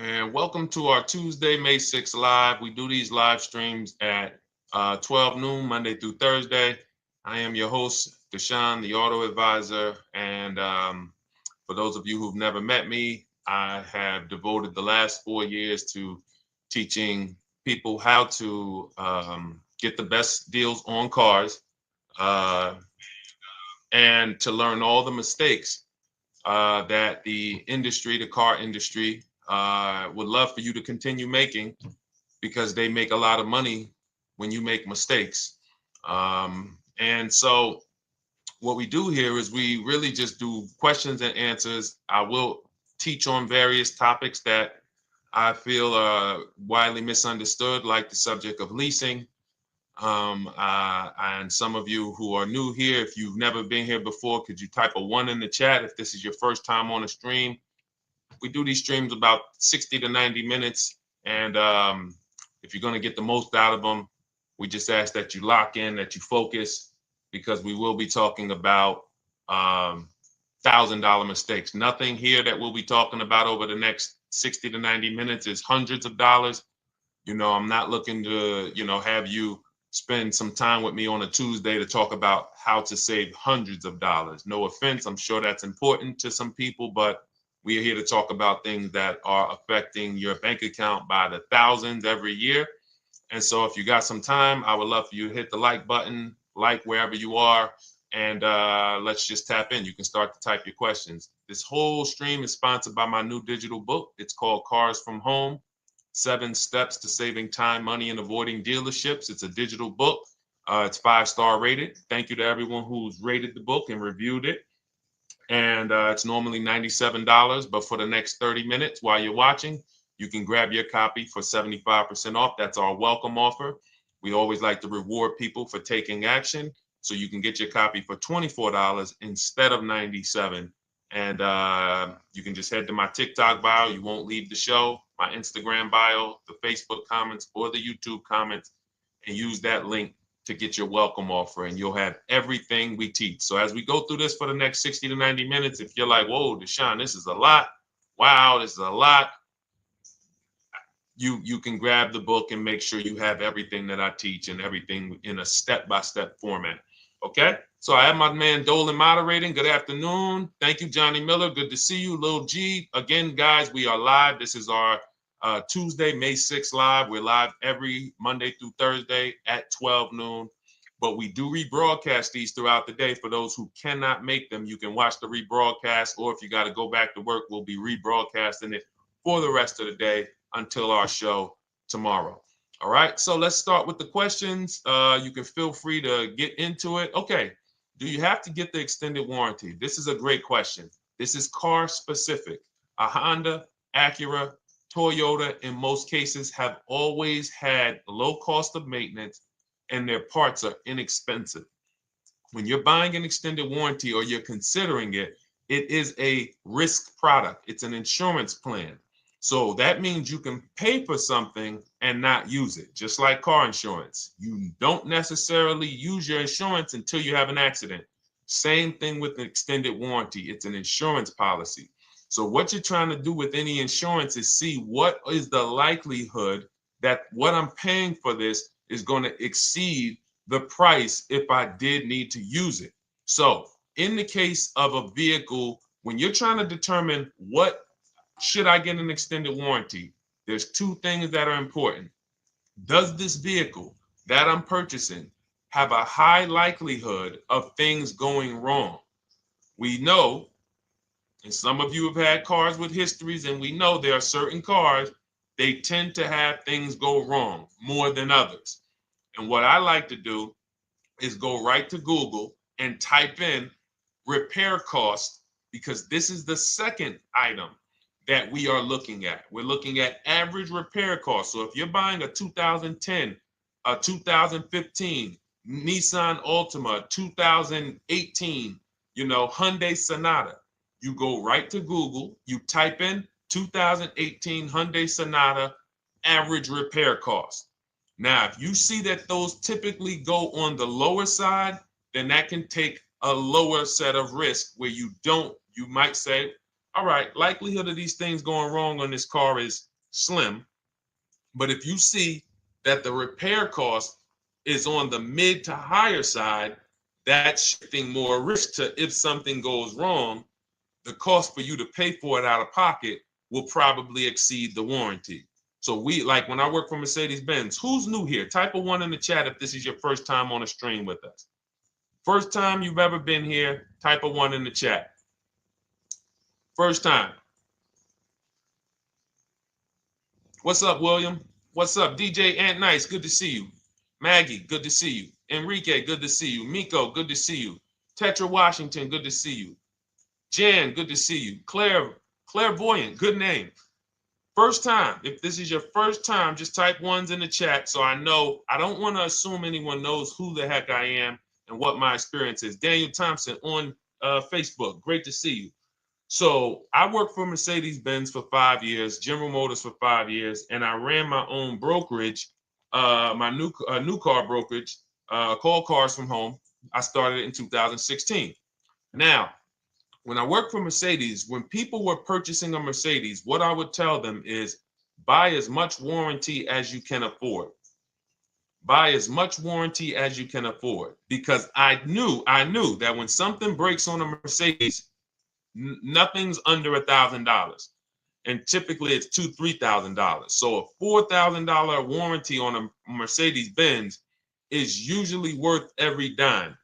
And welcome to our Tuesday, May 6th live. We do these live streams at 12 noon, Monday through Thursday. I am your host, Deshone the Auto Advisor. And for those of you who've never met me, I have devoted the last 4 years to teaching people how to get the best deals on cars uh, and to learn all the mistakes that the industry, the car industry, would love for you to continue making because they make a lot of money when you make mistakes. And so, what we do here is we really just do questions and answers. I will teach on various topics that I feel are widely misunderstood, like the subject of leasing. And some of you who are new here, if you've never been here before, could you type a one in the chat if this is your first time on a stream? We do these streams about 60 to 90 minutes. And if you're going to get the most out of them, we just ask that you lock in, that you focus, because we will be talking about $1,000 mistakes. Nothing here that we'll be talking about over the next 60 to 90 minutes is hundreds of dollars. I'm not looking to, have you spend some time with me on a Tuesday to talk about how to save hundreds of dollars. No offense, I'm sure that's important to some people, but we are here to talk about things that are affecting your bank account by the thousands every year. And so if you got some time, I would love for you to hit the like button, like wherever you are, and let's just tap in. You can start to type your questions. This whole stream is sponsored by my new digital book. It's called Cars from Home, 7 Steps to Saving Time, Money, and Avoiding Dealerships. It's a digital book. It's 5-star rated. Thank you to everyone who's rated the book and reviewed it. And it's normally $97, but for the next 30 minutes while you're watching, you can grab your copy for 75% off. That's our welcome offer. We always like to reward people for taking action. So you can get your copy for $24 instead of $97. And you can just head to my TikTok bio. You won't leave the show, my Instagram bio, the Facebook comments, or the YouTube comments, and use that link to get your welcome offer, and you'll have everything we teach. So as we go through this for the next 60 to 90 minutes, if you're like, whoa, Deshone, this is a lot. Wow, this is a lot. You can grab the book and make sure you have everything that I teach and everything in a step-by-step format. Okay? So I have my man Dolan moderating. Good afternoon. Thank you, Johnny Miller. Good to see you, Lil G. Again, guys, we are live. This is our Tuesday, May 6th live. We're live every Monday through Thursday at 12 noon. But we do rebroadcast these throughout the day. For those who cannot make them, you can watch the rebroadcast, or if you got to go back to work, we'll be rebroadcasting it for the rest of the day until our show tomorrow. All right, so let's start with the questions. You can feel free to get into it. Okay, do you have to get the extended warranty? This is a great question. This is car specific. A Honda, Acura, Toyota, in most cases, have always had low cost of maintenance and their parts are inexpensive. When you're buying an extended warranty or you're considering it, it is a risk product. It's an insurance plan. So that means you can pay for something and not use it, just like car insurance. You don't necessarily use your insurance until you have an accident. Same thing with an extended warranty. It's an insurance policy. So what you're trying to do with any insurance is see what is the likelihood that what I'm paying for this is going to exceed the price if I did need to use it. So in the case of a vehicle, when you're trying to determine what should I get an extended warranty, there's 2 things that are important. Does this vehicle that I'm purchasing have a high likelihood of things going wrong? We know, and some of you have had cars with histories, and we know there are certain cars, they tend to have things go wrong more than others. And what I like to do is go right to Google and type in repair cost, because this is the second item that we are looking at. We're looking at average repair cost. So if you're buying a 2010, a 2015 Nissan Altima, 2018, Hyundai Sonata, you go right to Google, you type in 2018 Hyundai Sonata average repair cost. Now, if you see that those typically go on the lower side, then that can take a lower set of risk where you might say, all right, likelihood of these things going wrong on this car is slim. But if you see that the repair cost is on the mid to higher side, that's shifting more risk to if something goes wrong, the cost for you to pay for it out of pocket will probably exceed the warranty. So we, like when I work for Mercedes-Benz, who's new here? Type a 1 in the chat if this is your first time on a stream with us. First time you've ever been here, type a 1 in the chat. First time. What's up, William? What's up, DJ Ant Nice? Good to see you. Maggie, good to see you. Enrique, good to see you. Miko, good to see you. Tetra Washington, good to see you. Jan, good to see you. Clairvoyant, good name. First time. If this is your first time, just type 1s in the chat so I know. I don't want to assume anyone knows who the heck I am and what my experience is. Daniel Thompson on Facebook. Great to see you. So I worked for Mercedes-Benz for 5 years, General Motors for 5 years, and I ran my own brokerage, my new car brokerage, called Cars from Home. I started it in 2016. Now, when I worked for Mercedes, when people were purchasing a Mercedes, what I would tell them is buy as much warranty as you can afford. Buy as much warranty as you can afford, because I knew that when something breaks on a Mercedes, nothing's under $1,000, and typically it's $2,000-$3,000. So a $4,000 warranty on a Mercedes-Benz is usually worth every dime.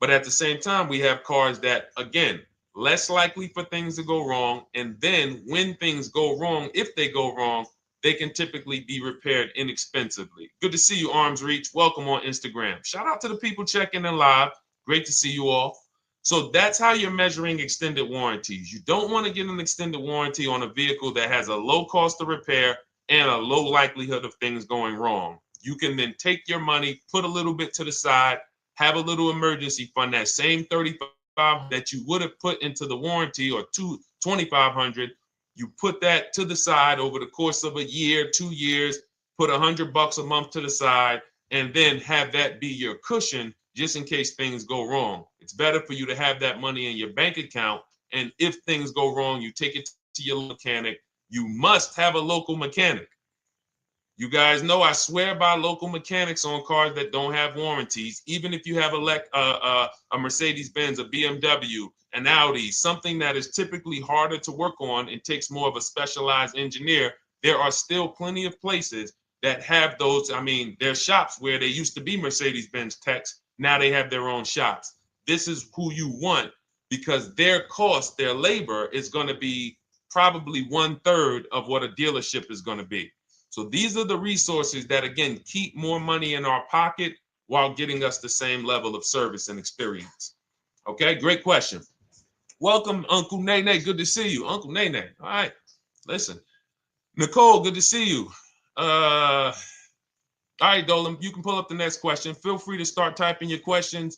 But at the same time, we have cars that, again, less likely for things to go wrong, and then when things go wrong, if they go wrong, they can typically be repaired inexpensively. Good to see you, Arms Reach. Welcome on Instagram. Shout out to the people checking in live. Great to see you all. So that's how you're measuring extended warranties. You don't want to get an extended warranty on a vehicle that has a low cost of repair and a low likelihood of things going wrong. You can then take your money, put a little bit to the side, have a little emergency fund, that same $3,500 that you would have put into the warranty, or $2,500, you put that to the side over the course of a year, 2 years, put $100 a month to the side, and then have that be your cushion just in case things go wrong. It's better for you to have that money in your bank account, and if things go wrong, you take it to your mechanic. You must have a local mechanic. You guys know I swear by local mechanics on cars that don't have warranties. Even if you have a Mercedes-Benz, a BMW, an Audi, something that is typically harder to work on and takes more of a specialized engineer, there are still plenty of places that have those. I mean, there's shops where they used to be Mercedes-Benz techs. Now they have their own shops. This is who you want, because their cost, their labor is going to be probably 1/3 of what a dealership is going to be. So these are the resources that, again, keep more money in our pocket while getting us the same level of service and experience. Okay, great question. Welcome, Uncle Nene. Good to see you. Uncle Nene. All right, listen. Nicole, good to see you. All right, Dolan, you can pull up the next question. Feel free to start typing your questions.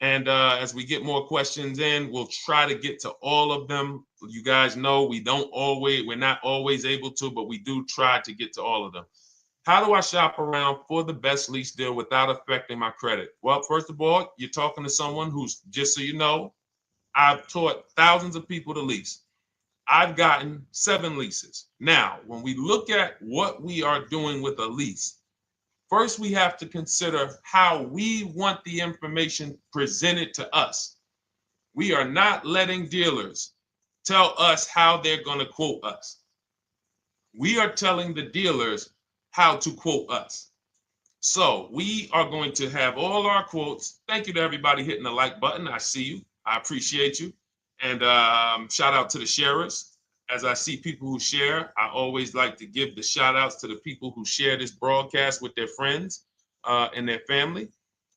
And as we get more questions in, we'll try to get to all of them. You guys know we're not always able to, but we do try to get to all of them. How do I shop around for the best lease deal without affecting my credit? Well, first of all, you're talking to someone who's, just so you know, I've taught thousands of people to lease. I've gotten 7 leases. Now, when we look at what we are doing with a lease, first, we have to consider how we want the information presented to us. We are not letting dealers tell us how they're going to quote us. We are telling the dealers how to quote us. So we are going to have all our quotes. Thank you to everybody hitting the like button. I see you. I appreciate you. And shout out to the sharers. As I see people who share, I always like to give the shout outs to the people who share this broadcast with their friends and their family.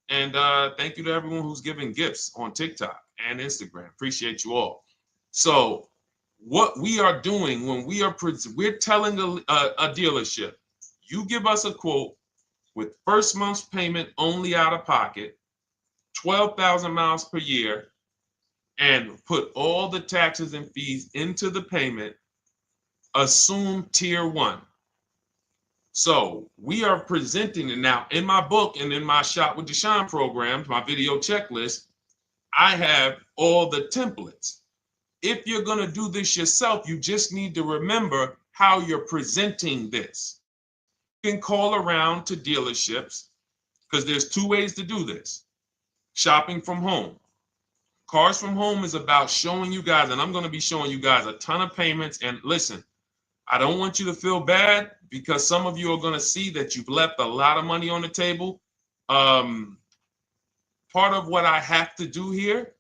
And thank you to everyone who's giving gifts on TikTok and Instagram. Appreciate you all. So what we are doing when we're telling a dealership, you give us a quote with first month's payment only out of pocket, 12,000 miles per year, and put all the taxes and fees into the payment, assume tier 1. So we are presenting it now in my book and in my Shop with Deshone programs, my video checklist. I have all the templates. If you're going to do this yourself, you just need to remember how you're presenting this. You can call around to dealerships because there's two ways to do this. Shopping from home. Cars from home is about showing you guys, and I'm going to be showing you guys a ton of payments. And listen, I don't want you to feel bad because some of you are going to see that you've left a lot of money on the table. Part of what I have to do here,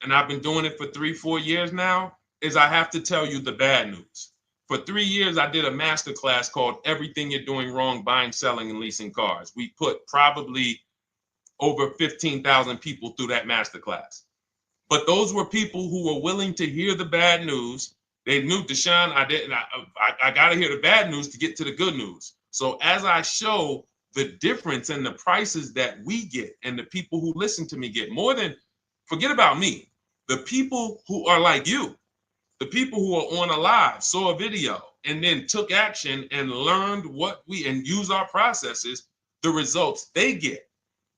and I've been doing it for 3-4 years now, is I have to tell you the bad news. For 3 years, I did a masterclass called Everything You're Doing Wrong Buying, Selling, and Leasing Cars. We put probably over 15,000 people through that masterclass. But those were people who were willing to hear the bad news. They knew, Deshone, I got to hear the bad news to get to the good news. So as I show the difference in the prices that we get and the people who listen to me get, more than, forget about me, the people who are like you, the people who are on a live, saw a video, and then took action and learned and use our processes, the results they get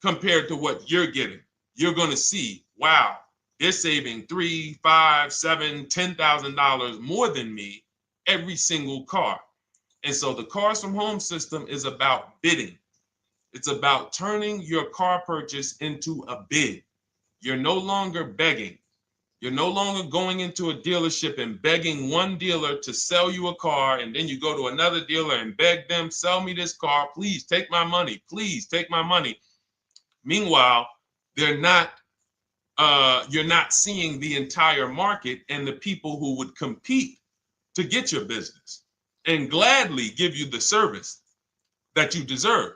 compared to what you're getting. You're going to see, wow, they're saving $3,000, $5,000, $7,000, $10,000 more than me every single car. And so the Cars from Home system is about bidding. It's about turning your car purchase into a bid. You're no longer begging. You're no longer going into a dealership and begging one dealer to sell you a car, and then you go to another dealer and beg them, sell me this car, please take my money, please take my money. Meanwhile, you're not seeing the entire market and the people who would compete to get your business and gladly give you the service that you deserve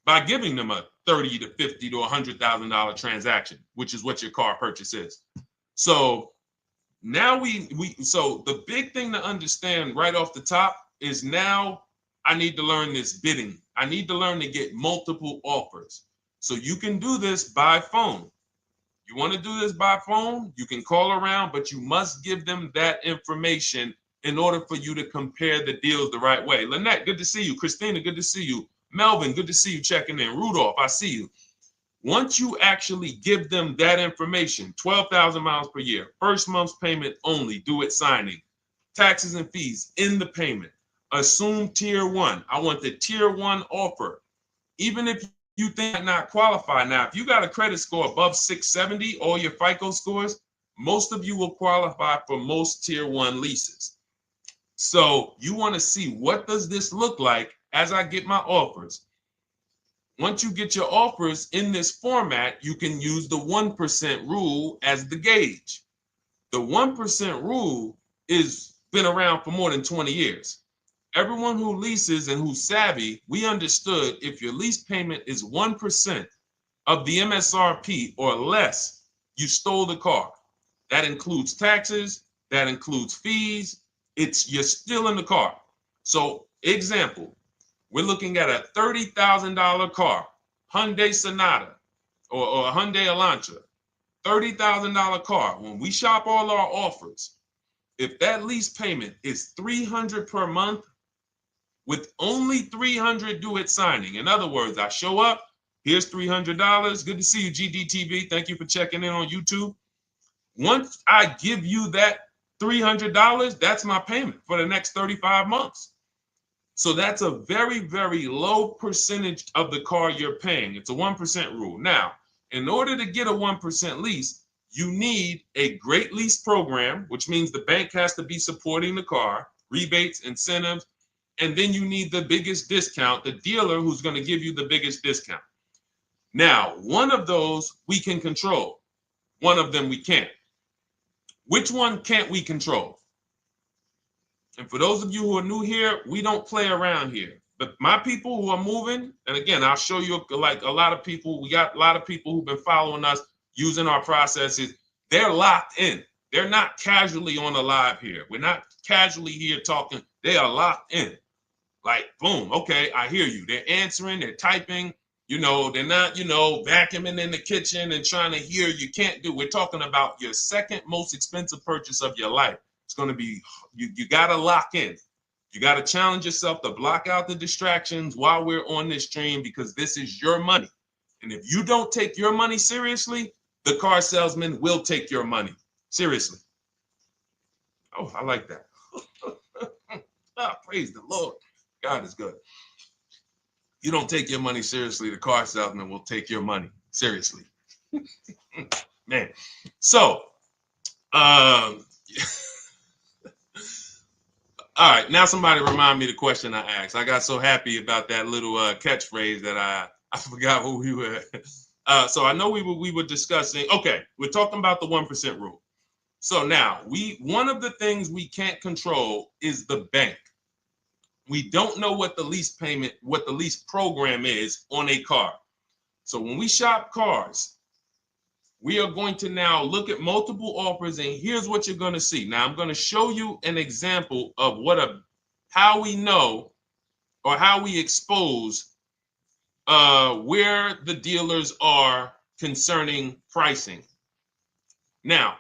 by giving them a $30,000 to $50,000 to $100,000 transaction, which is what your car purchase is. So now so the big thing to understand right off the top is now I need to learn this bidding. I need to learn to get multiple offers. So you can do this by phone. You want to do this by phone, you can call around, but you must give them that information in order for you to compare the deals the right way. Lynette, good to see you. Christina, good to see you. Melvin, good to see you checking in. Rudolph, I see you. Once you actually give them that information, 12,000 miles per year, first month's payment only, due at signing, taxes and fees in the payment, assume tier one. I want the tier one offer. Even if you think I not qualify. Now, if you got a credit score above 670, all your FICO scores, most of you will qualify for most tier one leases. So you want to see, what does this look like as I get my offers? Once you get your offers in this format, you can use the 1% rule as the gauge. The 1% rule is been around for more than 20 years. Everyone who leases and who's savvy, we understood if your lease payment is 1% of the MSRP or less, you stole the car. That includes taxes, that includes fees. You're still in the car. So example, we're looking at a $30,000 car, Hyundai Sonata or a Hyundai Elantra, $30,000 car. When we shop all our offers, if that lease payment is $300 per month, with only $300 due at signing. In other words, I show up, here's $300. Good to see you, GDTV. Thank you for checking in on YouTube. Once I give you that $300, that's my payment for the next 35 months. So that's a very, very low percentage of the car you're paying. It's a 1% rule. Now, in order to get a 1% lease, you need a great lease program, which means the bank has to be supporting the car, rebates, incentives, and then you need the biggest discount, the dealer who's going to give you the biggest discount. Now, one of those we can control. One of them we can't. Which one can't we control? And for those of you who are new here, we don't play around here. But my people who are moving, and again, I'll show you, like a lot of people, we got a lot of people who've been following us, using our processes. They're locked in. They're not casually on a live here. We're not casually here talking. They are locked in. Like, boom, okay, I hear you. They're answering, they're typing, they're not, vacuuming in the kitchen and trying to hear. You can't do. We're talking about your second most expensive purchase of your life. It's going to be, you got to lock in. You got to challenge yourself to block out the distractions while we're on this stream, because this is your money. And if you don't take your money seriously, the car salesman will take your money seriously. Oh, I like that. Praise the Lord. God is good. You don't take your money seriously, the car salesman will take your money seriously. Man. So, all right, now somebody remind me the question I asked. I got so happy about that little catchphrase that I forgot who we were. So I know we were discussing. Okay, we're talking about the 1% rule. So now one of the things we can't control is the bank. We don't know what the lease program is on a car. So when we shop cars, we are going to now look at multiple offers, and here's what you're going to see. Now I'm going to show you an example of how we know or how we expose where the dealers are concerning pricing. Now,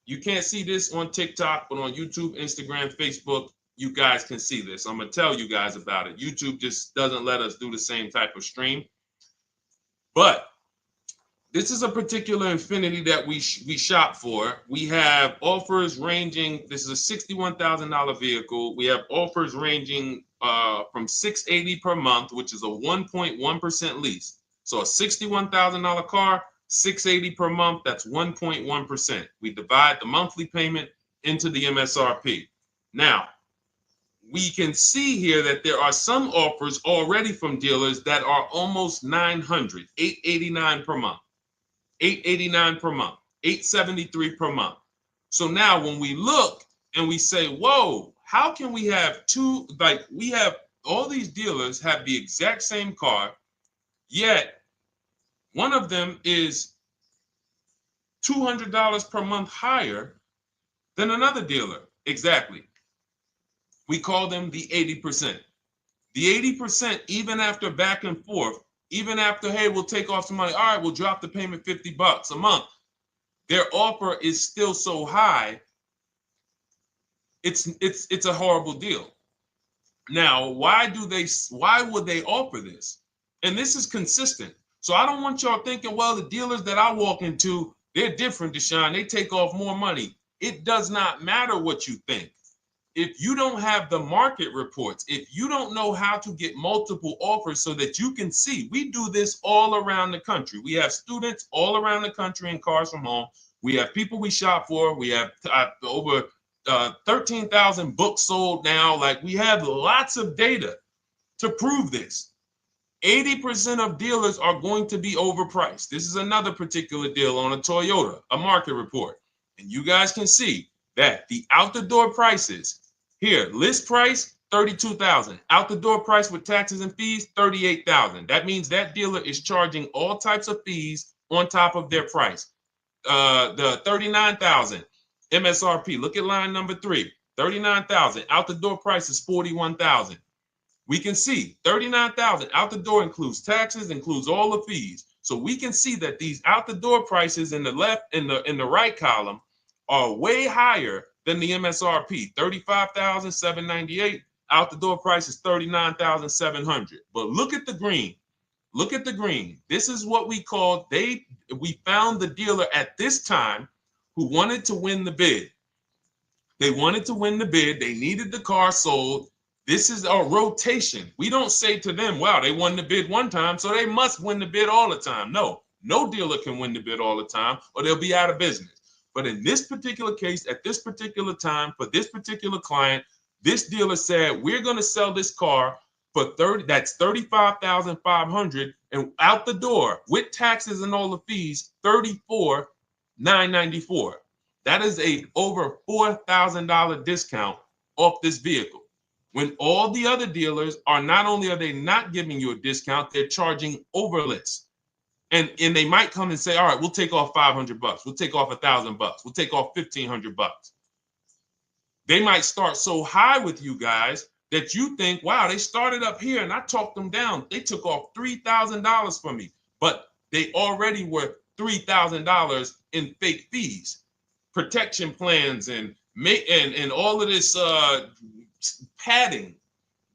you can't see this on TikTok, but on YouTube, Instagram, Facebook, you guys can see this. I'm going to tell you guys about it. YouTube just doesn't let us do the same type of stream. But this is a particular Infinity that we shop for. We have offers ranging, this is a $61,000 vehicle. We have offers ranging from $680 per month, which is a 1.1% lease. So a $61,000 car, $680 per month, that's 1.1%. We divide the monthly payment into the MSRP. Now, we can see here that there are some offers already from dealers that are almost $900, $889 per month, $889 per month, $873 per month. So now when we look and we say, whoa, how can we have we have all these dealers have the exact same car, yet one of them is $200 per month higher than another dealer. Exactly. We call them the 80%. The 80%, even after back and forth, even after, hey, we'll take off some money. All right, we'll drop the payment $50 a month. Their offer is still so high. It's a horrible deal. Now, why would they offer this? And this is consistent. So I don't want y'all thinking, well, the dealers that I walk into, they're different, Deshone. They take off more money. It does not matter what you think. If you don't have the market reports, if you don't know how to get multiple offers so that you can see, we do this all around the country. We have students all around the country in Cars from Home. We have people we shop for. We have over 13,000 books sold now. Like, we have lots of data to prove this. 80% of dealers are going to be overpriced. This is another particular deal on a Toyota, a market report. And you guys can see that the out-the-door prices here, list price, $32,000. Out-the-door price with taxes and fees, $38,000. That means that dealer is charging all types of fees on top of their price. The $39,000 MSRP. Look at line number 3. $39,000. Out-the-door price is $41,000. We can see $39,000 out the door includes taxes, includes all the fees. So we can see that these out the door prices in the left, in the right column, are way higher than the MSRP. $35,798. Out the door price is $39,700. But look at the green. Look at the green. This is what we call we found the dealer at this time who wanted to win the bid. They wanted to win the bid. They needed the car sold. This is a rotation. We don't say to them, wow, they won the bid one time, so they must win the bid all the time. No dealer can win the bid all the time, or they'll be out of business. But in this particular case, at this particular time, for this particular client, this dealer said, we're going to sell this car for that's $35,500, and out the door with taxes and all the fees, $34,994. That is a over $4,000 discount off this vehicle. When all the other dealers are not only are they not giving you a discount, they're charging over list. And they might come and say, all right, we'll take off $500. We'll take off $1,000. We'll take off $1,500. They might start so high with you guys that you think, wow, they started up here and I talked them down. They took off $3,000 from me, but they already were $3,000 in fake fees, protection plans, and all of this padding,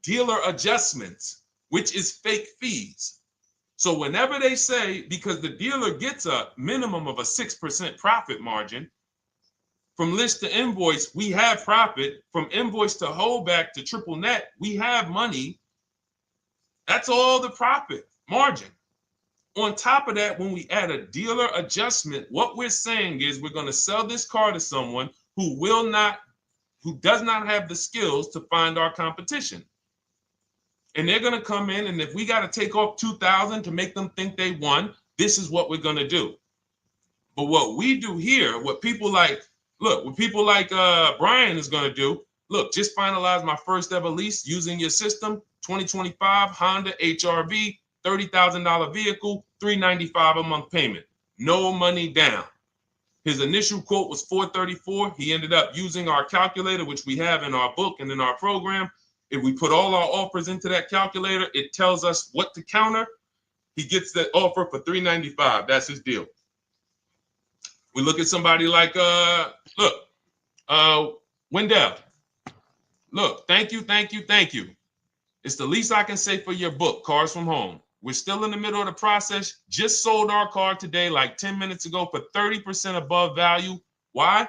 dealer adjustments, which is fake fees. So whenever they say, because the dealer gets a minimum of a 6% profit margin From list to invoice, we have profit. From invoice to holdback to triple net, we have money. That's all the profit margin. On top of that, when we add a dealer adjustment, what we're saying is we're going to sell this car to someone who does not have the skills to find our competition. And they're going to come in, and if we got to take off $2,000 to make them think they won, this is what we're going to do. But what we do here, what people like Brian is going to do, look, just finalize my first ever lease using your system, 2025 Honda HRV, $30,000 vehicle, $395 a month payment, no money down. His initial quote was $434. He ended up using our calculator, which we have in our book and in our program. If we put all our offers into that calculator, it tells us what to counter. He gets that offer for $395. That's his deal. We look at somebody like, Wendell. Look, thank you. It's the least I can say for your book, Cars from Home. We're still in the middle of the process. Just sold our car today, like 10 minutes ago, for 30% above value. Why?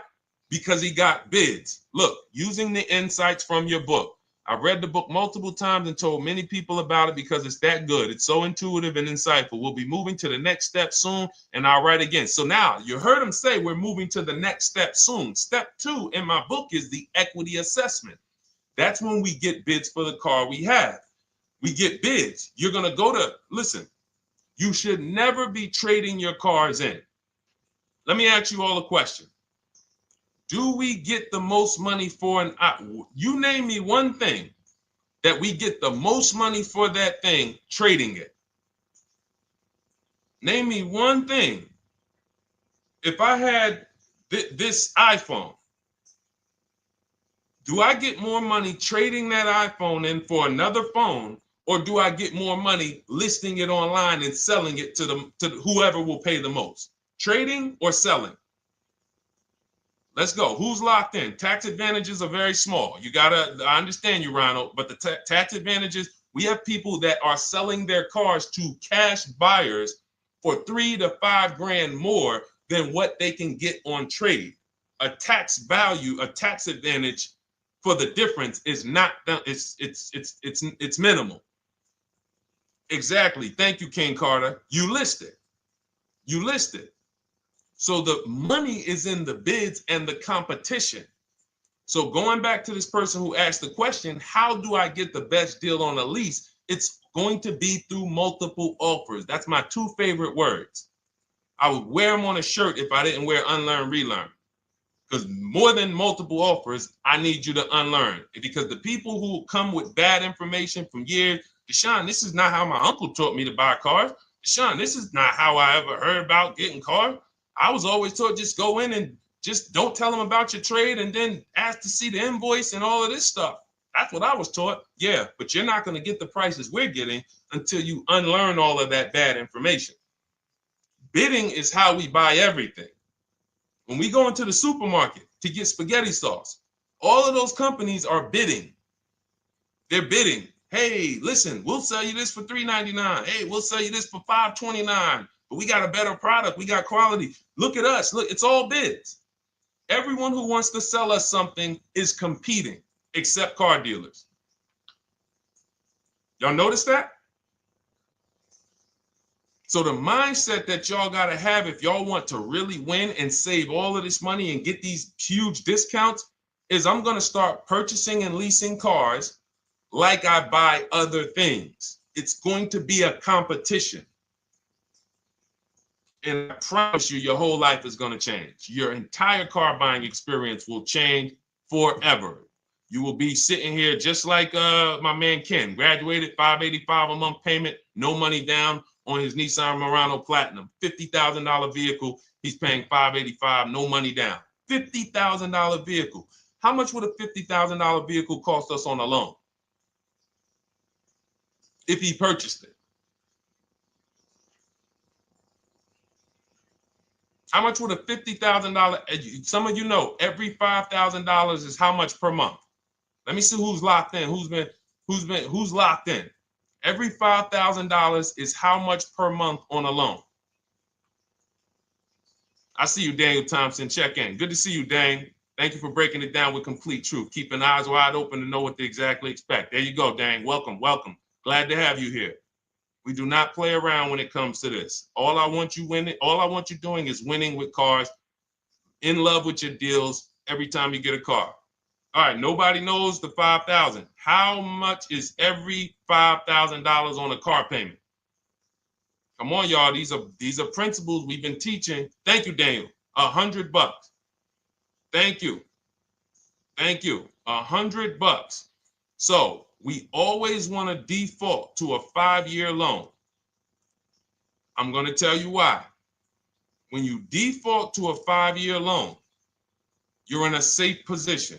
Because he got bids. Look, using the insights from your book. I've read the book multiple times and told many people about it because it's that good. It's so intuitive and insightful. We'll be moving to the next step soon, and I'll write again. So now you heard him say we're moving to the next step soon. Step 2 in my book is the equity assessment. That's when we get bids for the car we have. We get bids. You're going to go to, listen, you should never be trading your cars in. Let me ask you all a question. Do we get the most money for you name me one thing that we get the most money for that thing trading it. Name me one thing. If I had this iPhone, do I get more money trading that iPhone in for another phone, or do I get more money listing it online and selling it to whoever will pay the most? Trading or selling? Let's go. Who's locked in? Tax advantages are very small. I understand you, Ronald, but the tax advantages, we have people that are selling their cars to cash buyers for $3,000 to $5,000 more than what they can get on trade. A tax advantage for the difference is not, it's minimal. Exactly. Thank you, King Carter. You listed. So the money is in the bids and the competition. So going back to this person who asked the question, how do I get the best deal on a lease? It's going to be through multiple offers. That's my 2 favorite words. I would wear them on a shirt if I didn't wear unlearn, relearn. Because more than multiple offers, I need you to unlearn. Because the people who come with bad information from years, Deshone, this is not how my uncle taught me to buy cars. Deshone, this is not how I ever heard about getting cars. I was always taught just go in and just don't tell them about your trade and then ask to see the invoice and all of this stuff. That's what I was taught. Yeah, but you're not going to get the prices we're getting until you unlearn all of that bad information. Bidding is how we buy everything. When we go into the supermarket to get spaghetti sauce, all of those companies are bidding. They're bidding. Hey, listen, we'll sell you this for $3.99. Hey, we'll sell you this for $5.29. But we got a better product. We got quality. Look at us. Look, it's all bids. Everyone who wants to sell us something is competing, except car dealers. Y'all notice that? So the mindset that y'all got to have if y'all want to really win and save all of this money and get these huge discounts is I'm going to start purchasing and leasing cars like I buy other things. It's going to be a competition. And I promise you, your whole life is going to change. Your entire car buying experience will change forever. You will be sitting here just like my man Ken, graduated, $585 a month payment, no money down on his Nissan Murano Platinum, $50,000 vehicle. He's paying $585, no money down. $50,000 vehicle. How much would a $50,000 vehicle cost us on a loan if he purchased it? How much would a $50,000? Some of you know every $5,000 is how much per month. Let me see who's locked in. Who's locked in? Every $5,000 is how much per month on a loan. I see you, Daniel Thompson. Check in. Good to see you, Dane. Thank you for breaking it down with complete truth. Keeping eyes wide open to know what to exactly expect. There you go, Dang. Welcome, welcome. Glad to have you here. We do not play around when it comes to this. All I want you doing is winning with cars, in love with your deals every time you get a car. All right, nobody knows the 5,000. How much is every $5,000 on a car payment? Come on, y'all. These are principles we've been teaching. Thank you, Daniel. $100. Thank you. Thank you. $100. So we always want to default to a 5-year loan. I'm going to tell you why. When you default to a 5-year loan, you're in a safe position.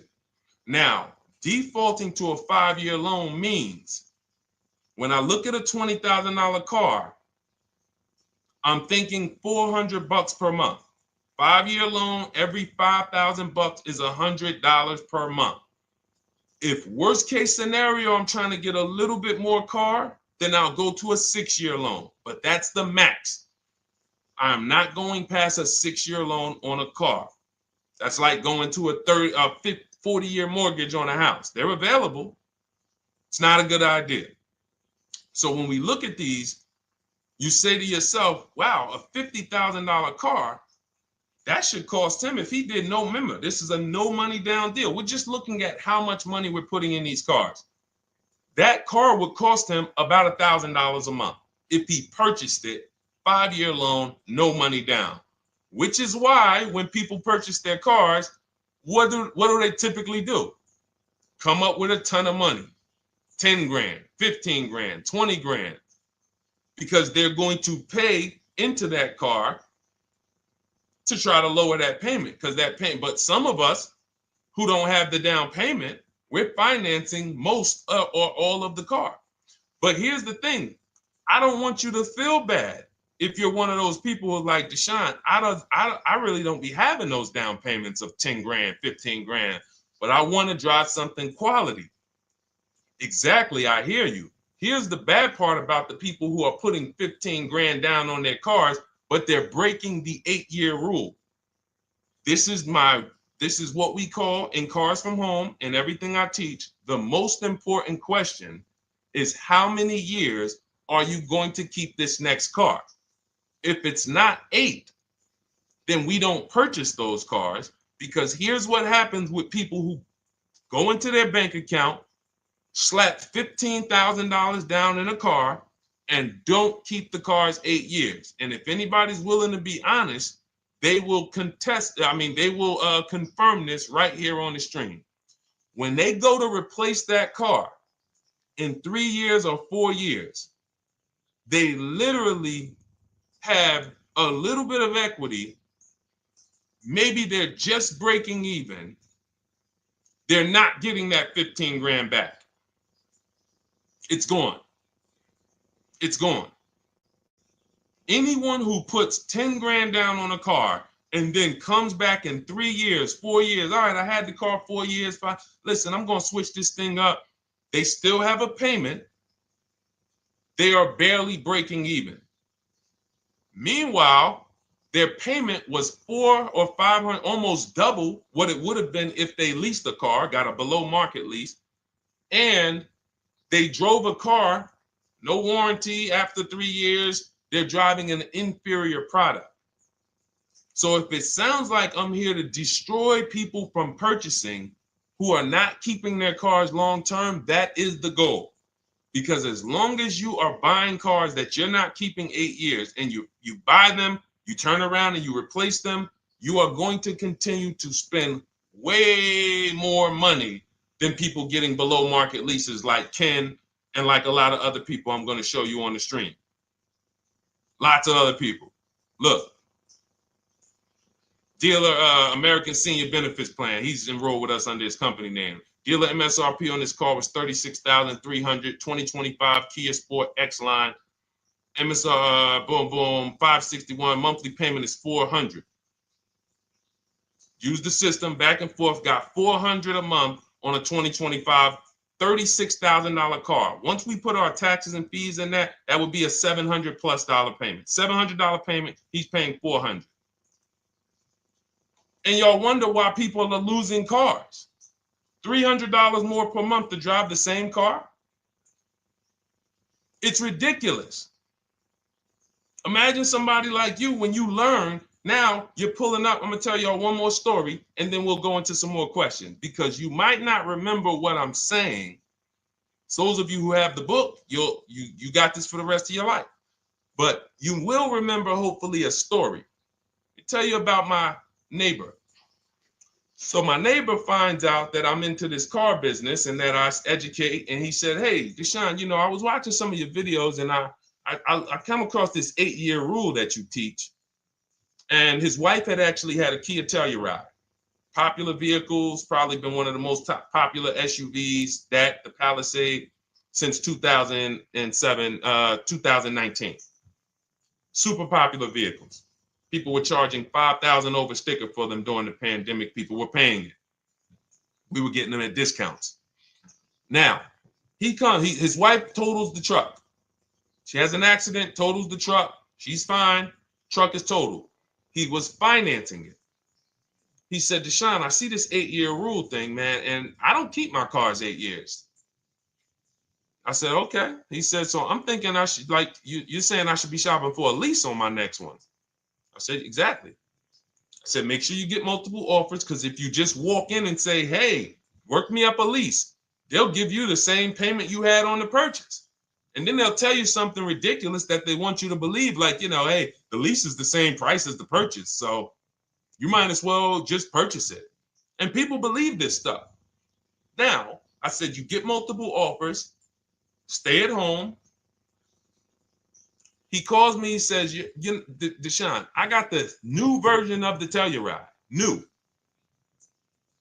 Now, defaulting to a 5-year loan means when I look at a $20,000 car, I'm thinking $400 per month. 5-year loan, every $5,000 is $100 per month. If worst case scenario, I'm trying to get a little bit more car, then I'll go to a 6-year loan. But that's the max. I'm not going past a 6-year loan on a car. That's like going to a 40-year mortgage on a house. They're available. It's not a good idea. So when we look at these, you say to yourself, wow, a $50,000 car, that should cost him, if he did no, remember, this is a no money down deal. We're just looking at how much money we're putting in these cars. That car would cost him about $1,000 a month if he purchased it, 5-year loan, no money down. Which is why when people purchase their cars, what do they typically do? Come up with a ton of money, 10 grand, 15 grand, 20 grand, because they're going to pay into that car to try to lower that payment, because that payment. But some of us who don't have the down payment, we're financing most or all of the car. But here's the thing. I don't want you to feel bad if you're one of those people who like Deshone. I really don't be having those down payments of 10 grand, 15 grand, but I want to drive something quality. Exactly, I hear you. Here's the bad part about the people who are putting 15 grand down on their cars, but they're breaking the 8-year rule. This is what we call in Cars from Home and everything I teach. The most important question is how many years are you going to keep this next car? If it's not 8, then we don't purchase those cars, because here's what happens with people who go into their bank account, slap $15,000 down in a car, and don't keep the cars 8 years. And if anybody's willing to be honest, they will confirm this right here on the stream. When they go to replace that car in 3 years or 4 years, they literally have a little bit of equity. Maybe they're just breaking even. They're not getting that 15 grand back. It's gone. It's gone. Anyone who puts 10 grand down on a car and then comes back in 3 years, 4 years, all right, I had the car 4 years, 5. Listen, I'm going to switch this thing up. They still have a payment. They are barely breaking even. Meanwhile, their payment was 400 or 500, almost double what it would have been if they leased a car, got a below market lease, and they drove a car, no warranty after 3 years. They're driving an inferior product. So if it sounds like I'm here to destroy people from purchasing who are not keeping their cars long term, that is the goal. Because as long as you are buying cars that you're not keeping 8 years, and you buy them, you turn around and you replace them, you are going to continue to spend way more money than people getting below market leases like Ken and like a lot of other people I'm going to show you on the stream. Lots of other people. Look, dealer American Senior Benefits Plan. He's enrolled with us under his company name. Dealer MSRP on this car was $36,300. 2025 Kia Sport X line. MSR boom 561. Monthly payment is $400. Use the system back and forth. Got $400 a month on a 2025 $36,000 car. Once we put our taxes and fees in that would be a $700+ payment. $700 payment. He's paying $400. And y'all wonder why people are losing cars. $300 more per month to drive the same car. It's ridiculous. Imagine somebody like you, when you learn, now you're pulling up. I'm going to tell y'all one more story, and then we'll go into some more questions, because you might not remember what I'm saying. So those of you who have the book, you got this for the rest of your life. But you will remember, hopefully, a story. I tell you about my neighbor. So my neighbor finds out that I'm into this car business and that I educate. And he said, "Hey, Deshone, you know, I was watching some of your videos, and I come across this 8-year rule that you teach." And his wife had actually had a Kia Telluride. Popular vehicles, probably been one of the most popular SUVs, that the Palisade, since 2007, 2019. Super popular vehicles. People were charging $5,000 over sticker for them during the pandemic. People were paying it. We were getting them at discounts. Now, his wife totals the truck. She has an accident, totals the truck. She's fine. Truck is totaled. He was financing it. He said, "Deshone, I see this 8-year rule thing, man, and I don't keep my cars 8 years." I said, "Okay." He said, "So I'm thinking I should, like, you're saying I should be shopping for a lease on my next one." I said, "Exactly." I said, "Make sure you get multiple offers, because if you just walk in and say, 'Hey, work me up a lease,' they'll give you the same payment you had on the purchase. And then they'll tell you something ridiculous that they want you to believe, like, hey, the lease is the same price as the purchase, so you might as well just purchase it." And people believe this stuff. Now, I said, you get multiple offers, stay at home. He calls me, he says, "Deshone, I got the new version of the Telluride, new.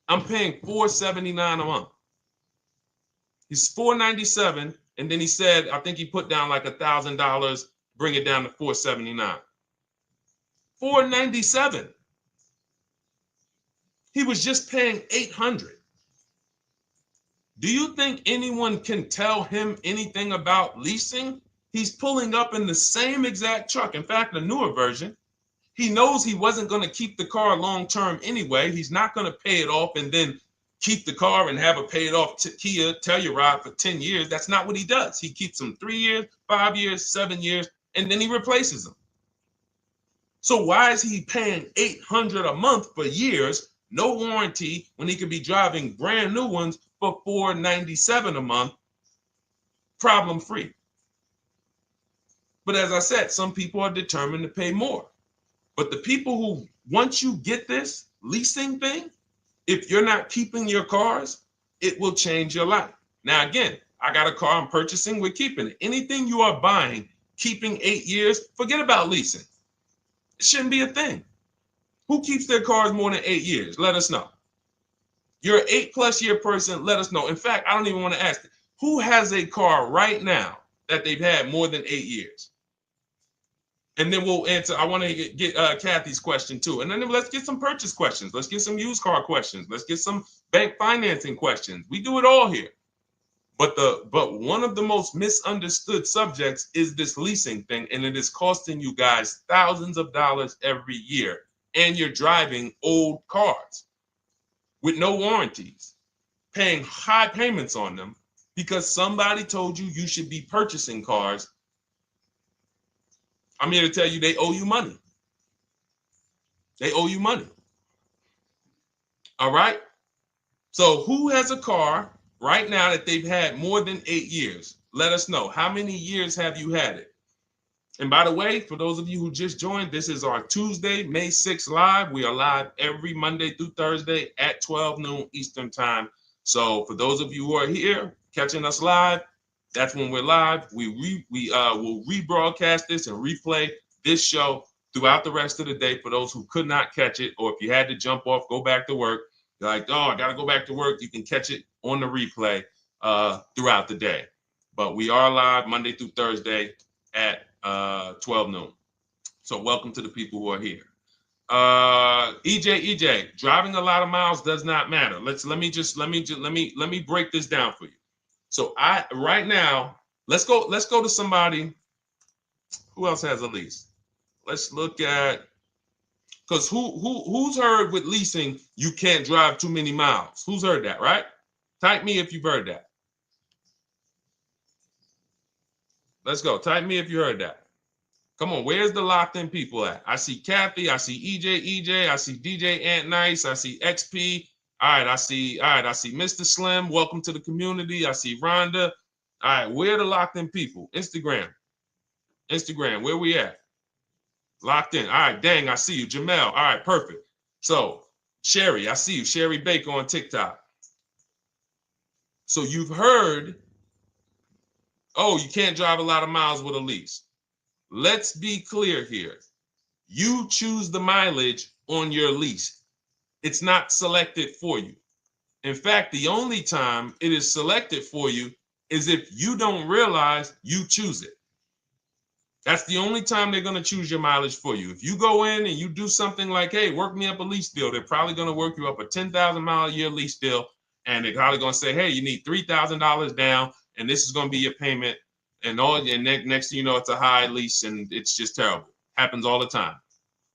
I'm paying $479 a month." He's $497, and then he said, I think he put down like $1,000, bring it down to $479. $497. He was just paying $800. Do you think anyone can tell him anything about leasing? He's pulling up in the same exact truck. In fact, the newer version. He knows he wasn't going to keep the car long term anyway. He's not going to pay it off and then keep the car and have a paid off Kia Telluride for 10 years. That's not what he does. He keeps them 3 years, 5 years, 7 years, and then he replaces them. So why is he paying $800 a month for years, no warranty, when he could be driving brand new ones for $497 a month, problem free? But as I said, some people are determined to pay more. But the people who, once you get this leasing thing, if you're not keeping your cars, it will change your life. Now, again, I got a car I'm purchasing, we're keeping it. Anything you are buying, keeping 8 years, forget about leasing. It shouldn't be a thing. Who keeps their cars more than 8 years? Let us know. You're an 8+ year person, let us know. In fact, I don't even want to ask, who has a car right now that they've had more than 8 years? And then we'll answer. I want to get Kathy's question too. And then let's get some purchase questions. Let's get some used car questions. Let's get some bank financing questions. We do it all here. But one of the most misunderstood subjects is this leasing thing, and it is costing you guys thousands of dollars every year. And you're driving old cars with no warranties, paying high payments on them because somebody told you you should be purchasing cars. I'm here to tell you they owe you money. They owe you money. All right? So who has a car right now that they've had more than 8 years? Let us know. How many years have you had it? And by the way, for those of you who just joined, this is our Tuesday, May 6th live. We are live every Monday through Thursday at 12 noon Eastern time. So for those of you who are here catching us live, that's when we're live. We will rebroadcast this and replay this show throughout the rest of the day for those who could not catch it, or if you had to jump off, go back to work. You're like, "Oh, I got to go back to work." You can catch it on the replay throughout the day. But we are live Monday through Thursday at 12 noon. So welcome to the people who are here. EJ, driving a lot of miles does not matter. Let me break this down for you. So right now, let's go to somebody who else has a lease. Let's look at Because who's heard with leasing, you can't drive too many miles? Who's heard that, right? Type me if you've heard that. Let's go. Type me if you heard that. Come on, where's the locked in people at? I see Kathy, I see EJ, I see DJ Ant Nice, I see XP. All right, I see Mr. Slim. Welcome to the community. I see Rhonda. All right, where are the locked in people? Instagram, where we at? Locked in. All right, dang, I see you. Jamel. All right, perfect. So, Sherry, I see you. Sherry Baker on TikTok. So you've heard, oh, you can't drive a lot of miles with a lease. Let's be clear here. You choose the mileage on your lease. It's not selected for you. In fact, the only time it is selected for you is if you don't realize you choose it. That's the only time they're going to choose your mileage for you. If you go in and you do something like, hey, work me up a lease deal, they're probably going to work you up a 10,000 mile a year lease deal. And they're probably going to say, hey, you need $3,000 down, and this is going to be your payment. And next thing you know, it's a high lease, and it's just terrible. Happens all the time.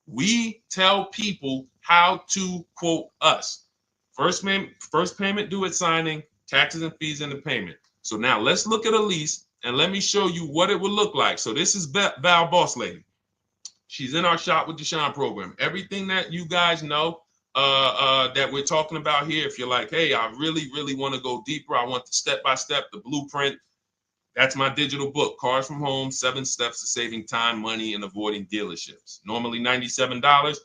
We tell people how to quote us. First payment due at signing, taxes and fees in the payment. So now let's look at a lease, and let me show you what it would look like. So this is Val Boss Lady. She's in our Shop with Deshone program. Everything that you guys know that we're talking about here, if you're like, hey, I really, really want to go deeper, I want the step-by-step, the blueprint, that's my digital book, Cars from Home, 7 Steps to Saving Time, Money, and Avoiding Dealerships. Normally $97.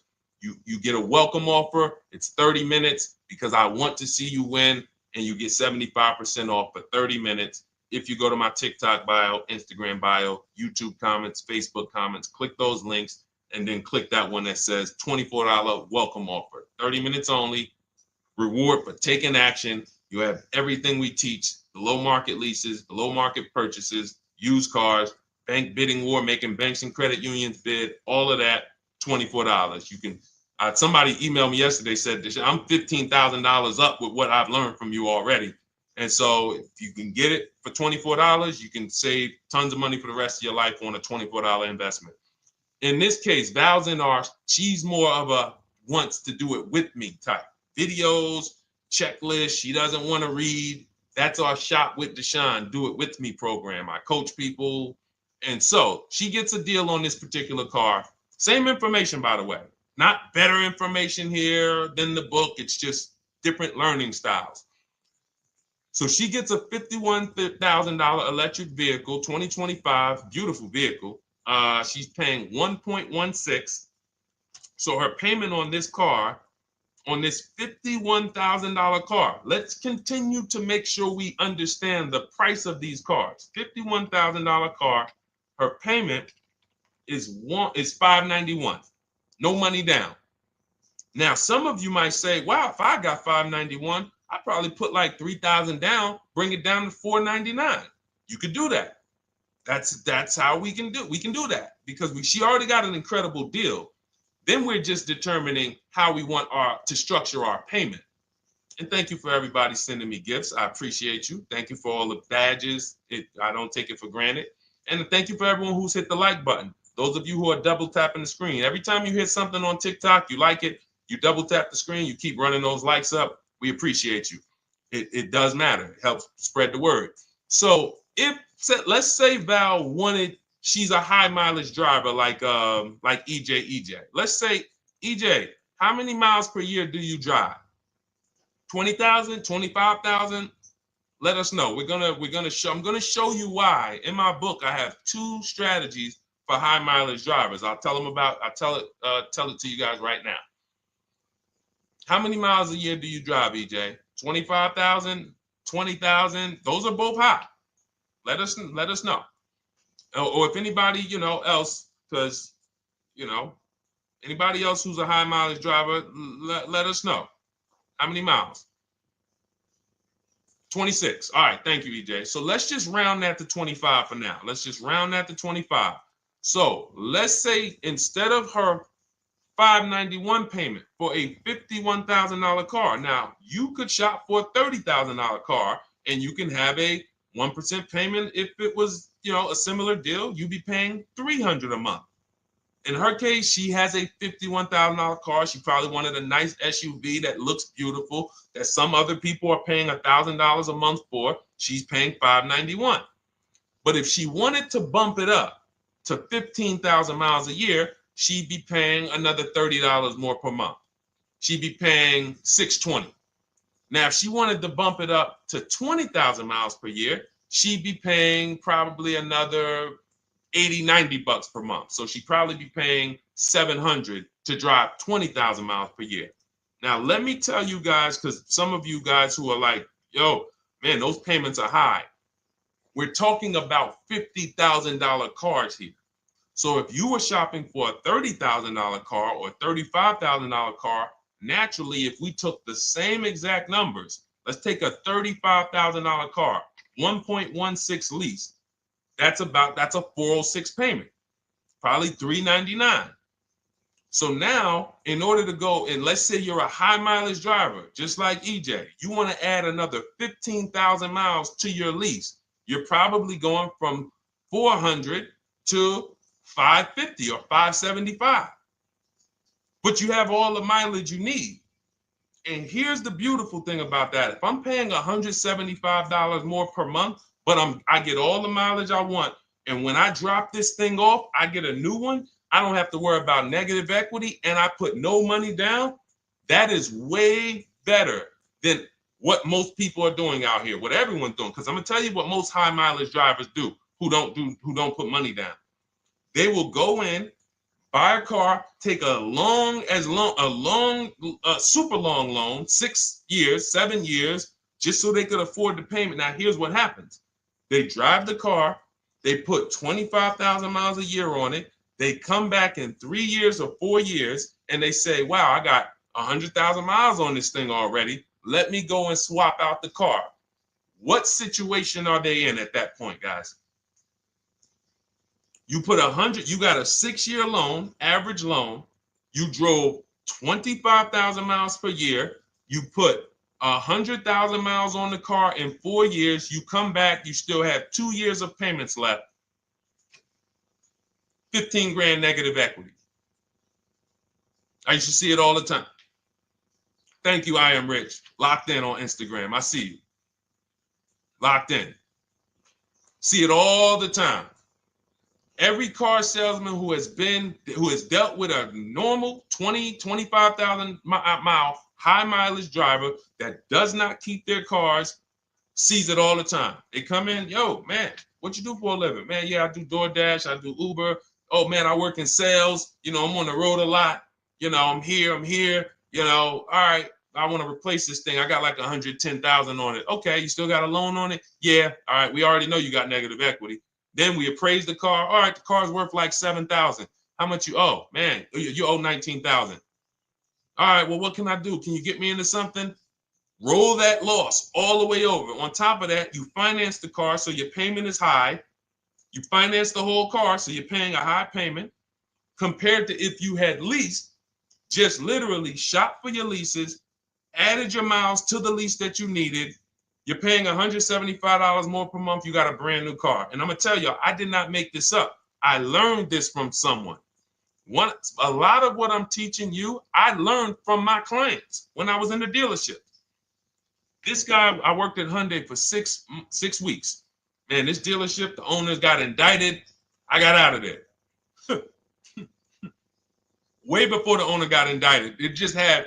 You get a welcome offer. It's 30 minutes because I want to see you win, and you get 75% off for 30 minutes. If you go to my TikTok bio, Instagram bio, YouTube comments, Facebook comments, click those links, and then click that one that says $24 welcome offer. 30 minutes only. Reward for taking action. You have everything we teach. The low market leases, the low market purchases, used cars, bank bidding war, making banks and credit unions bid, all of that, $24. You can, somebody emailed me yesterday, said, I'm $15,000 up with what I've learned from you already. And so if you can get it for $24, you can save tons of money for the rest of your life on a $24 investment. In this case, Val's in our, she's more of a wants to do it with me type. Videos, checklist, she doesn't want to read. That's our Shop with Deshone, do it with me program. I coach people. And so she gets a deal on this particular car. Same information, by the way. Not better information here than the book. It's just different learning styles. So she gets a $51,000 electric vehicle, 2025, beautiful vehicle. She's paying 1.16. So her payment on this car, on this $51,000 car. Let's continue to make sure we understand the price of these cars. $51,000 car, her payment is $591. No money down. Now, some of you might say, wow, if I got $591, I'd probably put like $3,000 down, bring it down to $499. You could do that. That's how we can do. We can do that because she already got an incredible deal. Then we're just determining how we want to structure our payment. And thank you for everybody sending me gifts. I appreciate you. Thank you for all the badges. I don't take it for granted. And thank you for everyone who's hit the like button. Those of you who are double tapping the screen. Every time you hit something on TikTok, you like it, you double tap the screen, you keep running those likes up. We appreciate you. It does matter. It helps spread the word. So let's say Val wanted, she's a high mileage driver like EJ. Let's say, EJ, how many miles per year do you drive? 20,000, 25,000? Let us know. I'm gonna show you why. In my book, I have 2 strategies for high mileage drivers. I'll tell it to you guys right now. How many miles a year do you drive, EJ? 25,000, 20,000? Those are both high. Let us know. Or if anybody, else, because, anybody else who's a high mileage driver, let us know. How many miles? 26. All right. Thank you, EJ. So let's just round that to 25 for now. Let's just round that to 25. So let's say instead of her $591 payment for a $51,000 car, now you could shop for a $30,000 car and you can have a 1% payment. If it was, a similar deal, you'd be paying $300 a month. In her case, she has a $51,000 car. She probably wanted a nice SUV that looks beautiful, that some other people are paying $1,000 a month for. She's paying $591. But if she wanted to bump it up to 15,000 miles a year, she'd be paying another $30 more per month. She'd be paying $620. Now, if she wanted to bump it up to 20,000 miles per year, she'd be paying probably another 80, 90 bucks per month. So she'd probably be paying 700 to drive 20,000 miles per year. Now, let me tell you guys, because some of you guys who are like, yo, man, those payments are high. We're talking about $50,000 cars here. So if you were shopping for a $30,000 car or a $35,000 car, naturally, if we took the same exact numbers, let's take a $35,000 car, 1.16 lease. That's a 406 payment, probably $399. So now, in order to go, and let's say you're a high mileage driver, just like EJ, you want to add another 15,000 miles to your lease. You're probably going from 400 to 550 or 575. But you have all the mileage you need. And here's the beautiful thing about that. If I'm paying $175 more per month, but I get all the mileage I want, and when I drop this thing off, I get a new one, I don't have to worry about negative equity, and I put no money down. That is way better than what most people are doing out here, what everyone's doing. Because I'm gonna tell you what most high mileage drivers do who don't put money down. They will go in, buy a car, take a super long loan, 6 years, 7 years, just so they could afford the payment. Now, here's what happens. They drive the car, they put 25,000 miles a year on it. They come back in 3 years or 4 years, and they say, wow, I got 100,000 miles on this thing already. Let me go and swap out the car. What situation are they in at that point, guys? You put 100, you got a 6-year loan, average loan. You drove 25,000 miles per year. You put 100,000 miles on the car in 4 years. You come back, you still have 2 years of payments left. 15 grand negative equity. I used to see it all the time. Thank you, I am rich. Locked in on Instagram. I see you. Locked in. See it all the time. Every car salesman who has dealt with a normal 25,000 mile high mileage driver that does not keep their cars sees it all the time. They come in, yo, man, what you do for a living? Man, yeah, I do DoorDash, I do Uber. Oh man, I work in sales. You know, I'm on the road a lot. You know, I'm here. You know, all right, I want to replace this thing. I got like 110,000 on it. Okay, you still got a loan on it? Yeah, all right, we already know you got negative equity. Then we appraise the car. All right, the car's worth like 7,000. How much you owe? Man, you owe 19,000. All right, well, what can I do? Can you get me into something? Roll that loss all the way over. On top of that, you finance the car, so your payment is high. You finance the whole car, so you're paying a high payment compared to if you had leased, just literally shop for your leases, added your miles to the lease that you needed. You're paying $175 more per month. You got a brand new car. And I'm going to tell you, I did not make this up. I learned this from someone. A lot of what I'm teaching you, I learned from my clients when I was in the dealership. This guy, I worked at Hyundai for six weeks. Man, this dealership, the owners got indicted. I got out of there. Way before the owner got indicted. It just had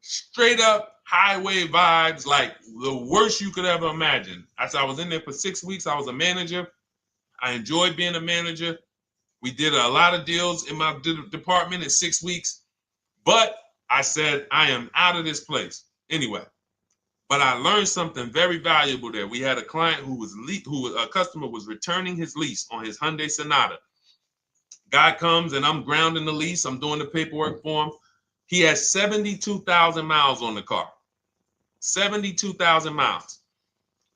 straight up highway vibes, like the worst you could ever imagine. I was in there for 6 weeks. I was a manager. I enjoyed being a manager. We did a lot of deals in my department in 6 weeks. But I said, I am out of this place. Anyway. But I learned something very valuable there. We had a client a customer was returning his lease on his Hyundai Sonata. Guy comes and I'm grounding the lease. I'm doing the paperwork for him. He has 72,000 miles on the car. 72,000 miles.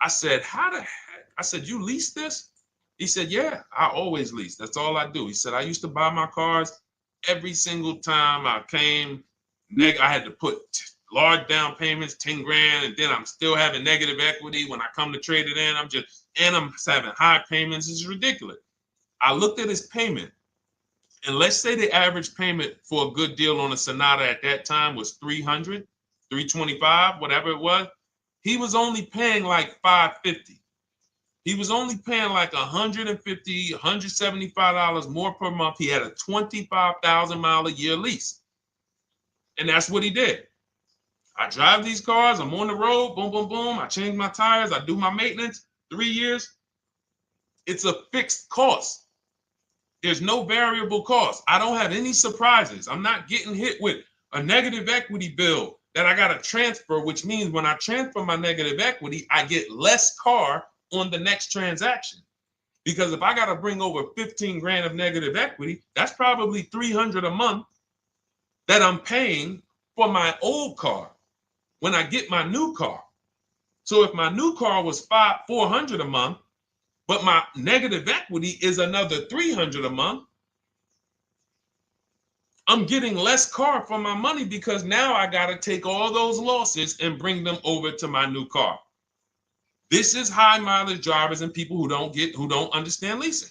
I said, how the heck? I said, you lease this? He said, yeah, I always lease. That's all I do. He said, I used to buy my cars every single time I came. I had to put large down payments, 10 grand, and then I'm still having negative equity when I come to trade it in. I'm having high payments. It's ridiculous. I looked at his payment. And let's say the average payment for a good deal on a Sonata at that time was 300, 325, whatever it was. He was only paying like 550. He was only paying like $150, $175 more per month. He had a 25,000 mile a year lease. And that's what he did. I drive these cars, I'm on the road, boom, boom, boom. I change my tires, I do my maintenance, 3 years. It's a fixed cost. There's no variable cost. I don't have any surprises. I'm not getting hit with a negative equity bill that I got to transfer, which means when I transfer my negative equity, I get less car on the next transaction. Because if I got to bring over 15 grand of negative equity, that's probably 300 a month that I'm paying for my old car when I get my new car. So if my new car was 400 a month, but my negative equity is another 300 a month, I'm getting less car for my money because now I got to take all those losses and bring them over to my new car. This is high mileage drivers and people who don't understand leasing.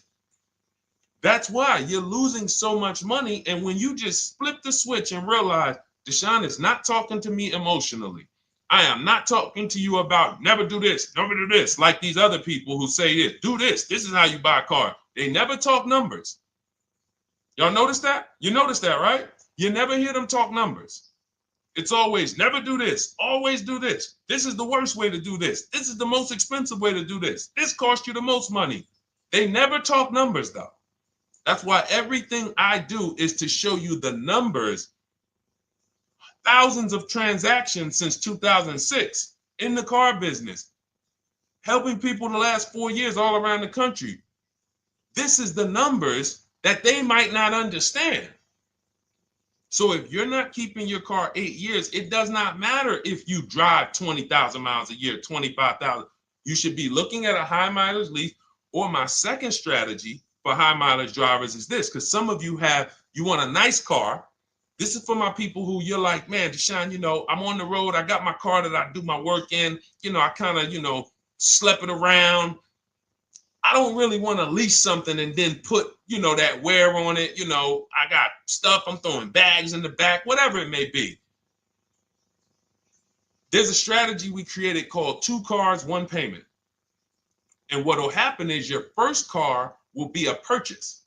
That's why you're losing so much money. And when you just flip the switch and realize Deshone is not talking to me emotionally, I am not talking to you about never do this, never do this, like these other people who say this, do this. This is how you buy a car. They never talk numbers. Y'all notice that? You notice that, right? You never hear them talk numbers. It's always never do this, always do this. This is the worst way to do this. This is the most expensive way to do this. This costs you the most money. They never talk numbers, though. That's why everything I do is to show you the numbers. Thousands of transactions since 2006 in the car business, helping people the last 4 years all around the country. This is the numbers that they might not understand. So if you're not keeping your car 8 years, it does not matter if you drive 20,000 miles a year, 25,000. You should be looking at a high mileage lease. Or my second strategy for high mileage drivers is this, because some of you want a nice car. This is for my people who you're like, man, Deshone, I'm on the road. I got my car that I do my work in. I kind of, slep it around. I don't really want to lease something and then put, that wear on it. I got stuff. I'm throwing bags in the back, whatever it may be. There's a strategy we created called 2 cars, 1 payment. And what will happen is your first car will be a purchase.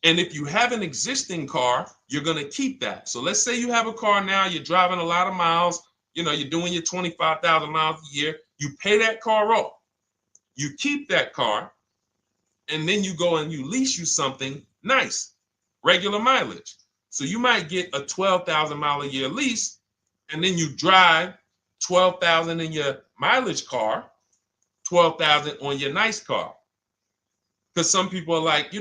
And if you have an existing car, you're going to keep that. So let's say you have a car now, you're driving a lot of miles, you're doing your 25,000 miles a year. You pay that car off. You keep that car, and then you go and you lease you something nice, regular mileage. So you might get a 12,000 mile a year lease, and then you drive 12,000 in your mileage car, 12,000 on your nice car. Because some people are like,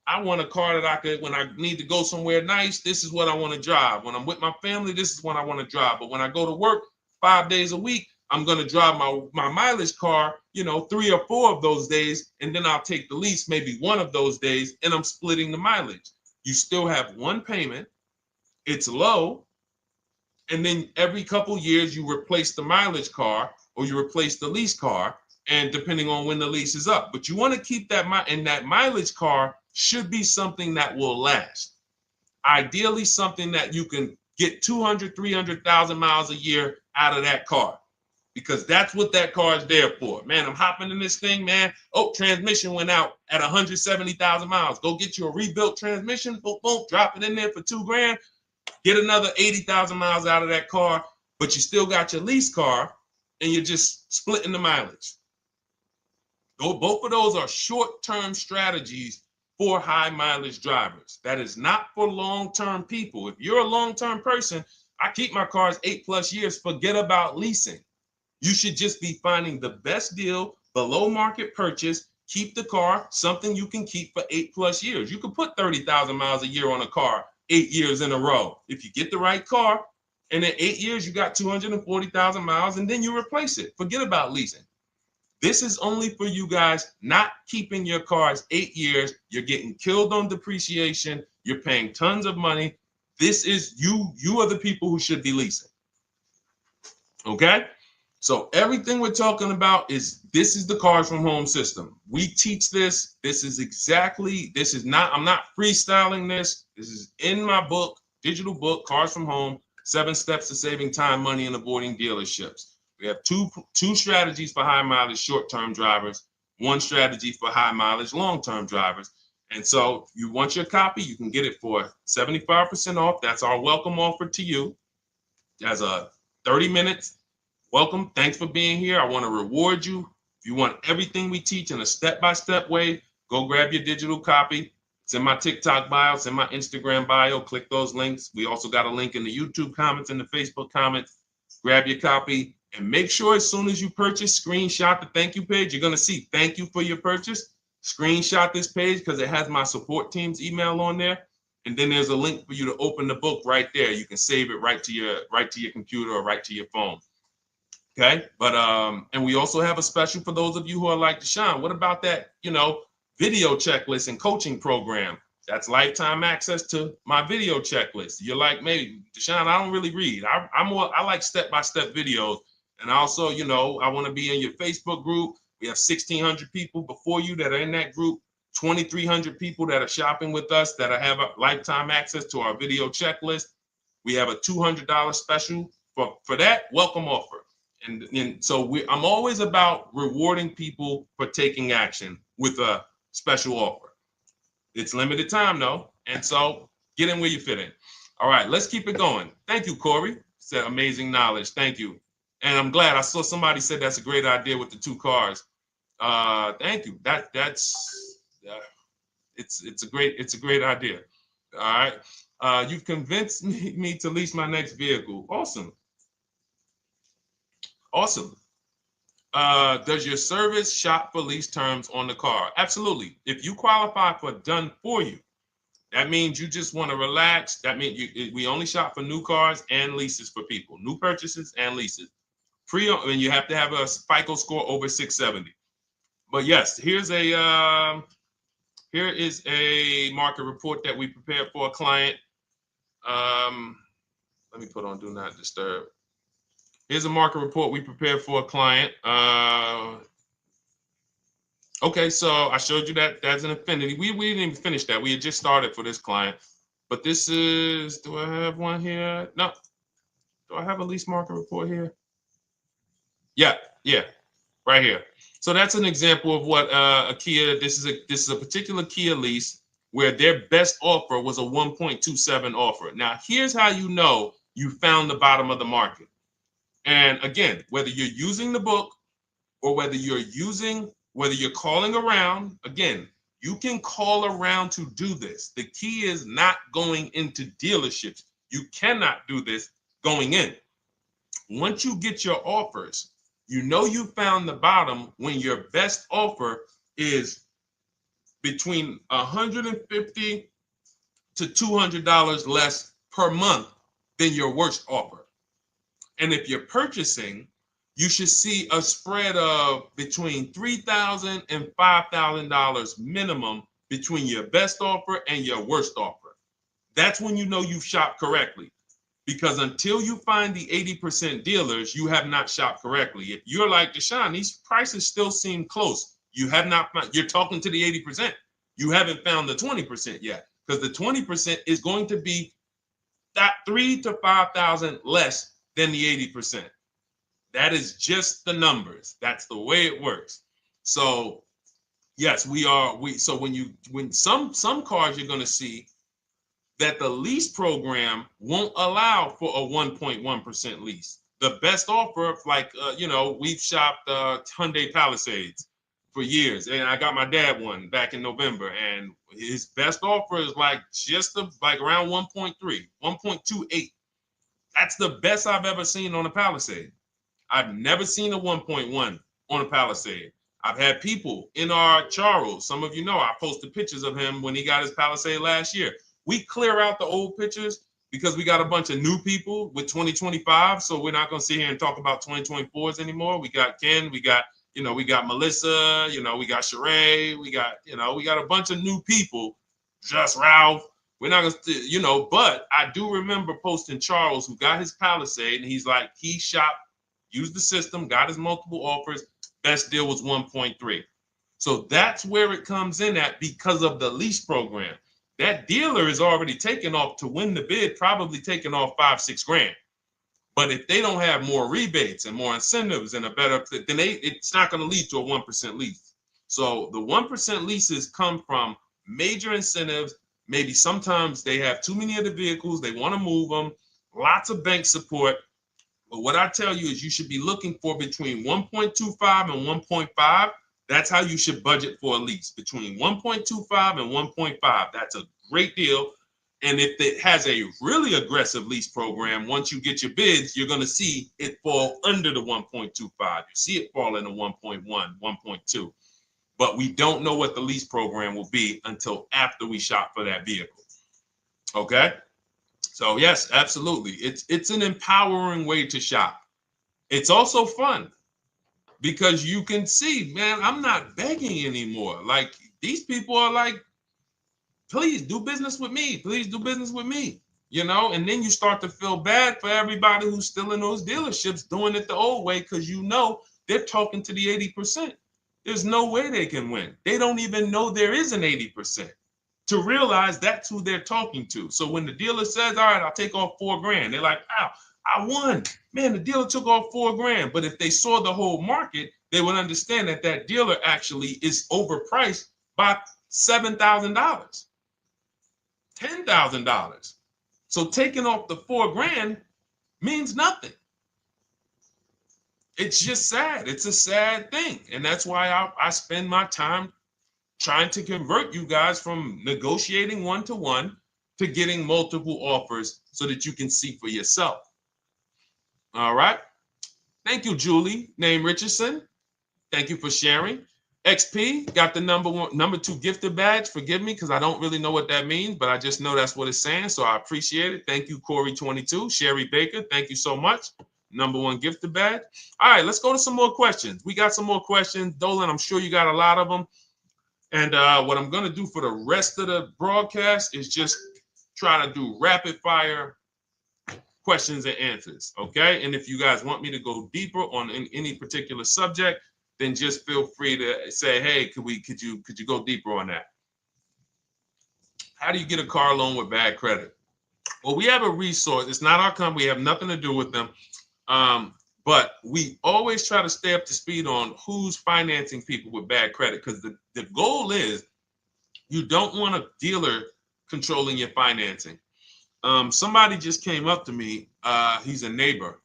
I want a car that I could, when I need to go somewhere nice, this is what I want to drive. When I'm with my family, this is what I want to drive. But when I go to work 5 days a week, I'm going to drive my mileage car, 3 or 4 of those days. And then I'll take the lease maybe 1 of those days, and I'm splitting the mileage. You still have 1 payment. It's low. And then every couple years, you replace the mileage car or you replace the lease car, and depending on when the lease is up. But you want to keep that, and that mileage car should be something that will last. Ideally, something that you can get 200, 300,000 miles a year out of that car, because that's what that car is there for. Man, I'm hopping in this thing, man. Oh, transmission went out at 170,000 miles. Go get you a rebuilt transmission, boom, boom, drop it in there for $2,000. Get another 80,000 miles out of that car, but you still got your lease car, and you're just splitting the mileage. Both of those are short-term strategies for high mileage drivers. That is not for long-term people. If you're a long-term person, I keep my cars 8+ years. Forget about leasing. You should just be finding the best deal, below market purchase, keep the car, something you can keep for 8+ years. You can put 30,000 miles a year on a car 8 years in a row. If you get the right car, and in 8 years, you got 240,000 miles, and then you replace it. Forget about leasing. This is only for you guys not keeping your cars 8 years. You're getting killed on depreciation. You're paying tons of money. This is you. You are the people who should be leasing. Okay? So everything we're talking about this is the Cars from Home system. We teach this. This is not, I'm not freestyling this. This is in my book, digital book, Cars from Home, 7 Steps to Saving Time, Money, and Avoiding Dealerships. We have two strategies for high mileage short-term drivers, 1 strategy for high mileage long-term drivers. And so you want your copy, you can get it for 75% off. That's our welcome offer to you. As a 30 minutes welcome. Thanks for being here. I want to reward you. If you want everything we teach in a step-by-step way, go grab your digital copy. It's in my TikTok bio. It's in my Instagram bio. Click those links. We also got a link in the YouTube comments and the Facebook comments. Grab your copy and make sure as soon as you purchase, screenshot the thank you page. You're going to see thank you for your purchase. Screenshot this page because it has my support team's email on there. And then there's a link for you to open the book right there. You can save it right to your computer or right to your phone. Okay, but and we also have a special for those of you who are like Deshone. What about that, video checklist and coaching program? That's lifetime access to my video checklist. You're like, maybe Deshone, I don't really read. I like step-by-step videos. And also, I want to be in your Facebook group. We have 1,600 people before you that are in that group, 2,300 people that are shopping with us that have a lifetime access to our video checklist. We have a $200 special for that welcome offer. And so I'm always about rewarding people for taking action with a special offer. It's limited time though. And so get in where you fit in. All right, let's keep it going. Thank you, Corey. Said amazing knowledge. Thank you. And I'm glad I saw somebody said that's a great idea with the 2 cars. Thank you. It's a great idea. All right. You've convinced me to lease my next vehicle. Awesome. Awesome. Does your service shop for lease terms on the car? Absolutely. If you qualify for done for you, that means you just want to relax. That means we only shop for new cars and leases for people, new purchases and leases. And you have to have a FICO score over 670. But yes, here is a market report that we prepared for a client. Let me put on Do Not Disturb. Here's a market report we prepared for a client. Okay, so I showed you that that's an affinity. We didn't even finish that. We had just started for this client. But this is, do I have one here? No. Do I have a lease market report here? Yeah, right here. So that's an example of what a Kia, this is a particular Kia lease where their best offer was a 1.27 offer. Now, here's how you know you found the bottom of the market. And again, whether you're using the book or whether you're calling around, again, you can call around to do this. The key is not going into dealerships. You cannot do this going in. Once you get your offers, you know you found the bottom when your best offer is between $150 to $200 less per month than your worst offer. And if you're purchasing, you should see a spread of between $3,000 and $5,000 minimum between your best offer and your worst offer. That's when you know you've shopped correctly. Because until you find the 80% dealers, you have not shopped correctly. If you're like Deshone, these prices still seem close. You have not found, you're talking to the 80%. You haven't found the 20% yet. Because the 20% is going to be that $3,000 to $5,000 less than the 80%. That is just the numbers. That's the way it works. So yes, so when some cars you're going to see that the lease program won't allow for a 1.1% lease. The best offer, like we've shopped Hyundai Palisades for years, and I got my dad one back in November, and his best offer is like around 1.3, 1.28. That's the best I've ever seen on a Palisade. I've never seen a 1.1 on a Palisade. I've had people in our Charles, some of you know, I posted pictures of him when he got his Palisade last year. We clear out the old pictures because we got a bunch of new people with 2025. So we're not going to sit here and talk about 2024s anymore. We got Ken, we got Melissa, we got Sheree, we got a bunch of new people, just Ralph. We're not going to, but I do remember posting Charles who got his Palisade and he's like, he shopped used the system, got his multiple offers. Best deal was 1.3. So that's where it comes in at because of the lease program. That dealer is already taken off to win the bid, probably taking off 5-6 grand. But if they don't have more rebates and more incentives and a better, then it's not going to lead to a 1% lease. So the 1% leases come from major incentives. Maybe sometimes they have too many of the vehicles. They want to move them. Lots of bank support. But what I tell you is you should be looking for between 1.25 and 1.5. That's how you should budget for a lease, between 1.25 and 1.5. That's a great deal. And if it has a really aggressive lease program, once you get your bids, you're going to see it fall under the 1.25. You see it fall into 1.1, 1.2. But we don't know what the lease program will be until after we shop for that vehicle. Okay? So yes, absolutely. It's an empowering way to shop. It's also fun because you can see, man, I'm not begging anymore. Like these people are like, please do business with me. Please do business with me. You know, and then you start to feel bad for everybody who's still in those dealerships doing it the old way because you know they're talking to the 80%. There's no way they can win. They don't even know there is an 80%. To realize that's who they're talking to. So when the dealer says, all right, I'll take off 4 grand, they're like, wow, I won. Man, the dealer took off 4 grand. But if they saw the whole market, they would understand that that dealer actually is overpriced by $7,000, $10,000. So taking off the 4 grand means nothing. It's just sad. It's a sad thing. And that's why I spend my time trying to convert you guys from negotiating one-to-one to getting multiple offers so that you can see for yourself. All right. Thank you, Julie, name Richardson. Thank you for sharing. XP got the number 2 gifted badge. Forgive me because I don't really know what that means, but I just know that's what it's saying. So I appreciate it. Thank you, Corey22. Sherry Baker, thank you so much. Number 1 gifted badge. All right, let's go to some more questions. We got some more questions. Dolan, I'm sure you got a lot of them. And what I'm going to do for the rest of the broadcast is just try to do rapid fire questions and answers. Okay. And if you guys want me to go deeper on any particular subject, then just feel free to say, hey, could you go deeper on that? How do you get a car loan with bad credit? Well, we have a resource. It's not our company. We have nothing to do with them. But we always try to stay up to speed on who's financing people with bad credit because the goal is you don't want a dealer controlling your financing. Somebody just came up to me. He's a neighbor.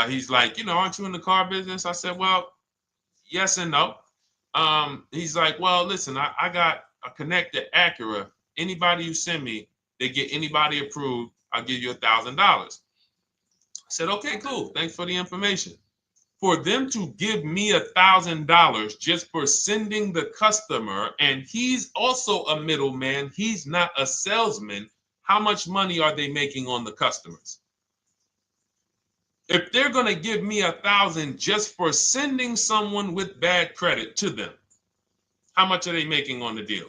He's like, aren't you in the car business? I said, well, yes and no. He's like, well, listen, I got a connected Acura. Anybody you send me, they get anybody approved, I'll give you $1,000. I said, okay, cool. Thanks for the information. For them to give me $1,000 just for sending the customer, and he's also a middleman, he's not a salesman, how much money are they making on the customers? If they're going to give me $1,000 just for sending someone with bad credit to them, how much are they making on the deal?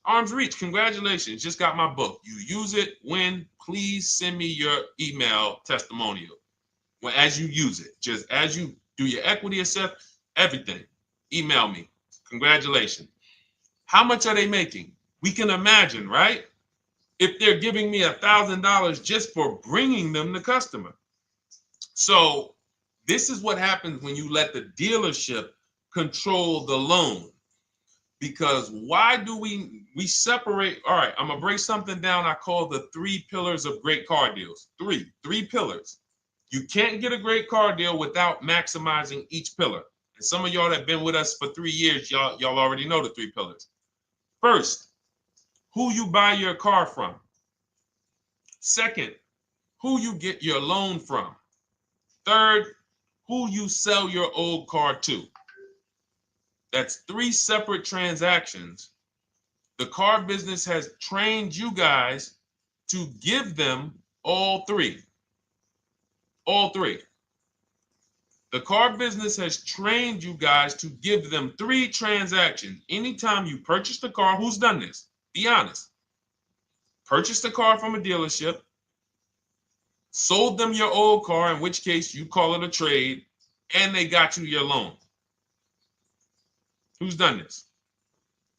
Arms Reach, congratulations. Just got my book. You use it when, please send me your email testimonial. Well, as you use it, just as you do your equity assessment, everything, email me. Congratulations. How much are they making? We can imagine, right? If they're giving me $1,000 just for bringing them the customer. So this is what happens when you let the dealership control the loan. Because why do we separate? All right, I'm going to break something down I call the 3 pillars of great car deals. Three pillars. You can't get a great car deal without maximizing each pillar. And some of y'all that have been with us for 3 years, y'all already know the 3 pillars. First, who you buy your car from. Second, who you get your loan from. Third, who you sell your old car to. That's 3 separate transactions. The car business has trained you guys to give them all 3. All 3. The car business has trained you guys to give them 3 transactions. Anytime you purchase the car, who's done this? Be honest. Purchase the car from a dealership, sold them your old car, in which case you call it a trade, and they got you your loan. Who's done this?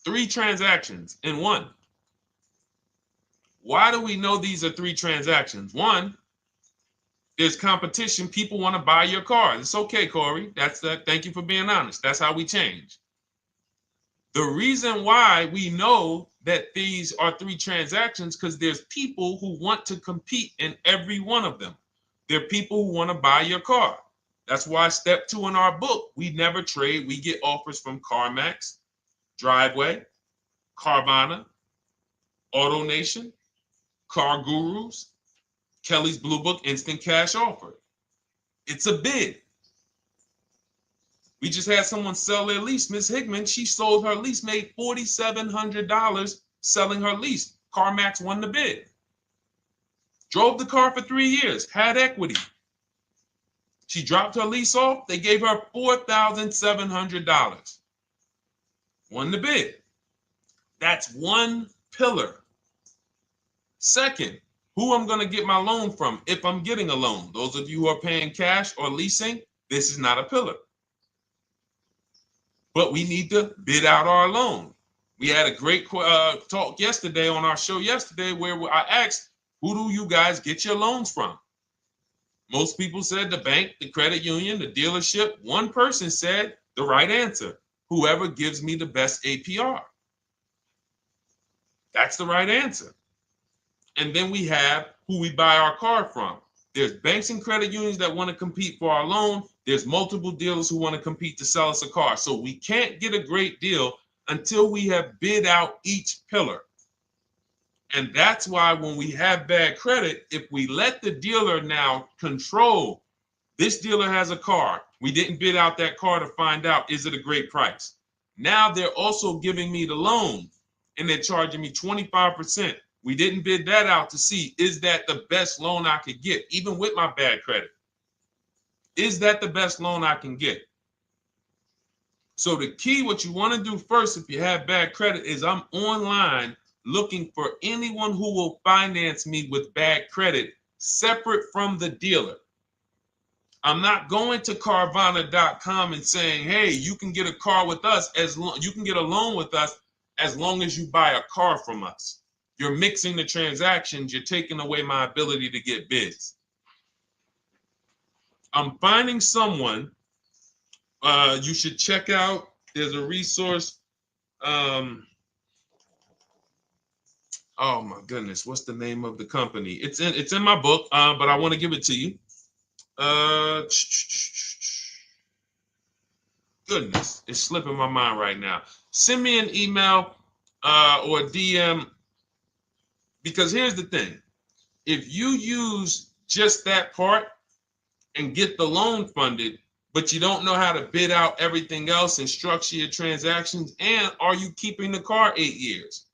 3 transactions in one. Why do we know these are 3 transactions? One, there's competition. People want to buy your car. It's okay, Corey. That's that. Thank you for being honest. That's how we change. The reason why we know that these are 3 transactions because there's people who want to compete in every one of them. There are people who want to buy your car. That's why step 2 in our book, we never trade. We get offers from CarMax, Driveway, Carvana, AutoNation, Car Gurus, Kelly's Blue Book, Instant Cash Offer. It's a bid. We just had someone sell their lease. Miss Hickman, she sold her lease, made $4,700 selling her lease. CarMax won the bid. Drove the car for 3 years, had equity. She dropped her lease off. They gave her $4,700. Won the bid. That's one pillar. Second, who I'm going to get my loan from if I'm getting a loan. Those of you who are paying cash or leasing, this is not a pillar. But we need to bid out our loan. We had a great talk yesterday on our show yesterday where I asked, who do you guys get your loans from? Most people said the bank, the credit union, the dealership. One person said the right answer, whoever gives me the best APR. That's the right answer. And then we have who we buy our car from. There's banks and credit unions that want to compete for our loan. There's multiple dealers who want to compete to sell us a car. So we can't get a great deal until we have bid out each pillar. And that's why when we have bad credit, if we let the dealer now control, this dealer has a car. We didn't bid out that car to find out, is it a great price? Now they're also giving me the loan and they're charging me 25%. We didn't bid that out to see, is that the best loan I could get, even with my bad credit? Is that the best loan I can get? So the key, what you want to do first, if you have bad credit, is I'm online looking for anyone who will finance me with bad credit separate from the dealer. I'm not going to Carvana.com and saying, hey, you can get a car with us you can get a loan with us as long as you buy a car from us. You're mixing the transactions. You're taking away my ability to get bids. I'm finding someone you should check out. There's a resource. Oh my goodness, what's the name of the company? It's in my book, but I want to give it to you. Goodness, it's slipping my mind right now. Send me an email or DM, because here's the thing. If you use just that part and get the loan funded, but you don't know how to bid out everything else and structure your transactions, and are you keeping the car 8 years?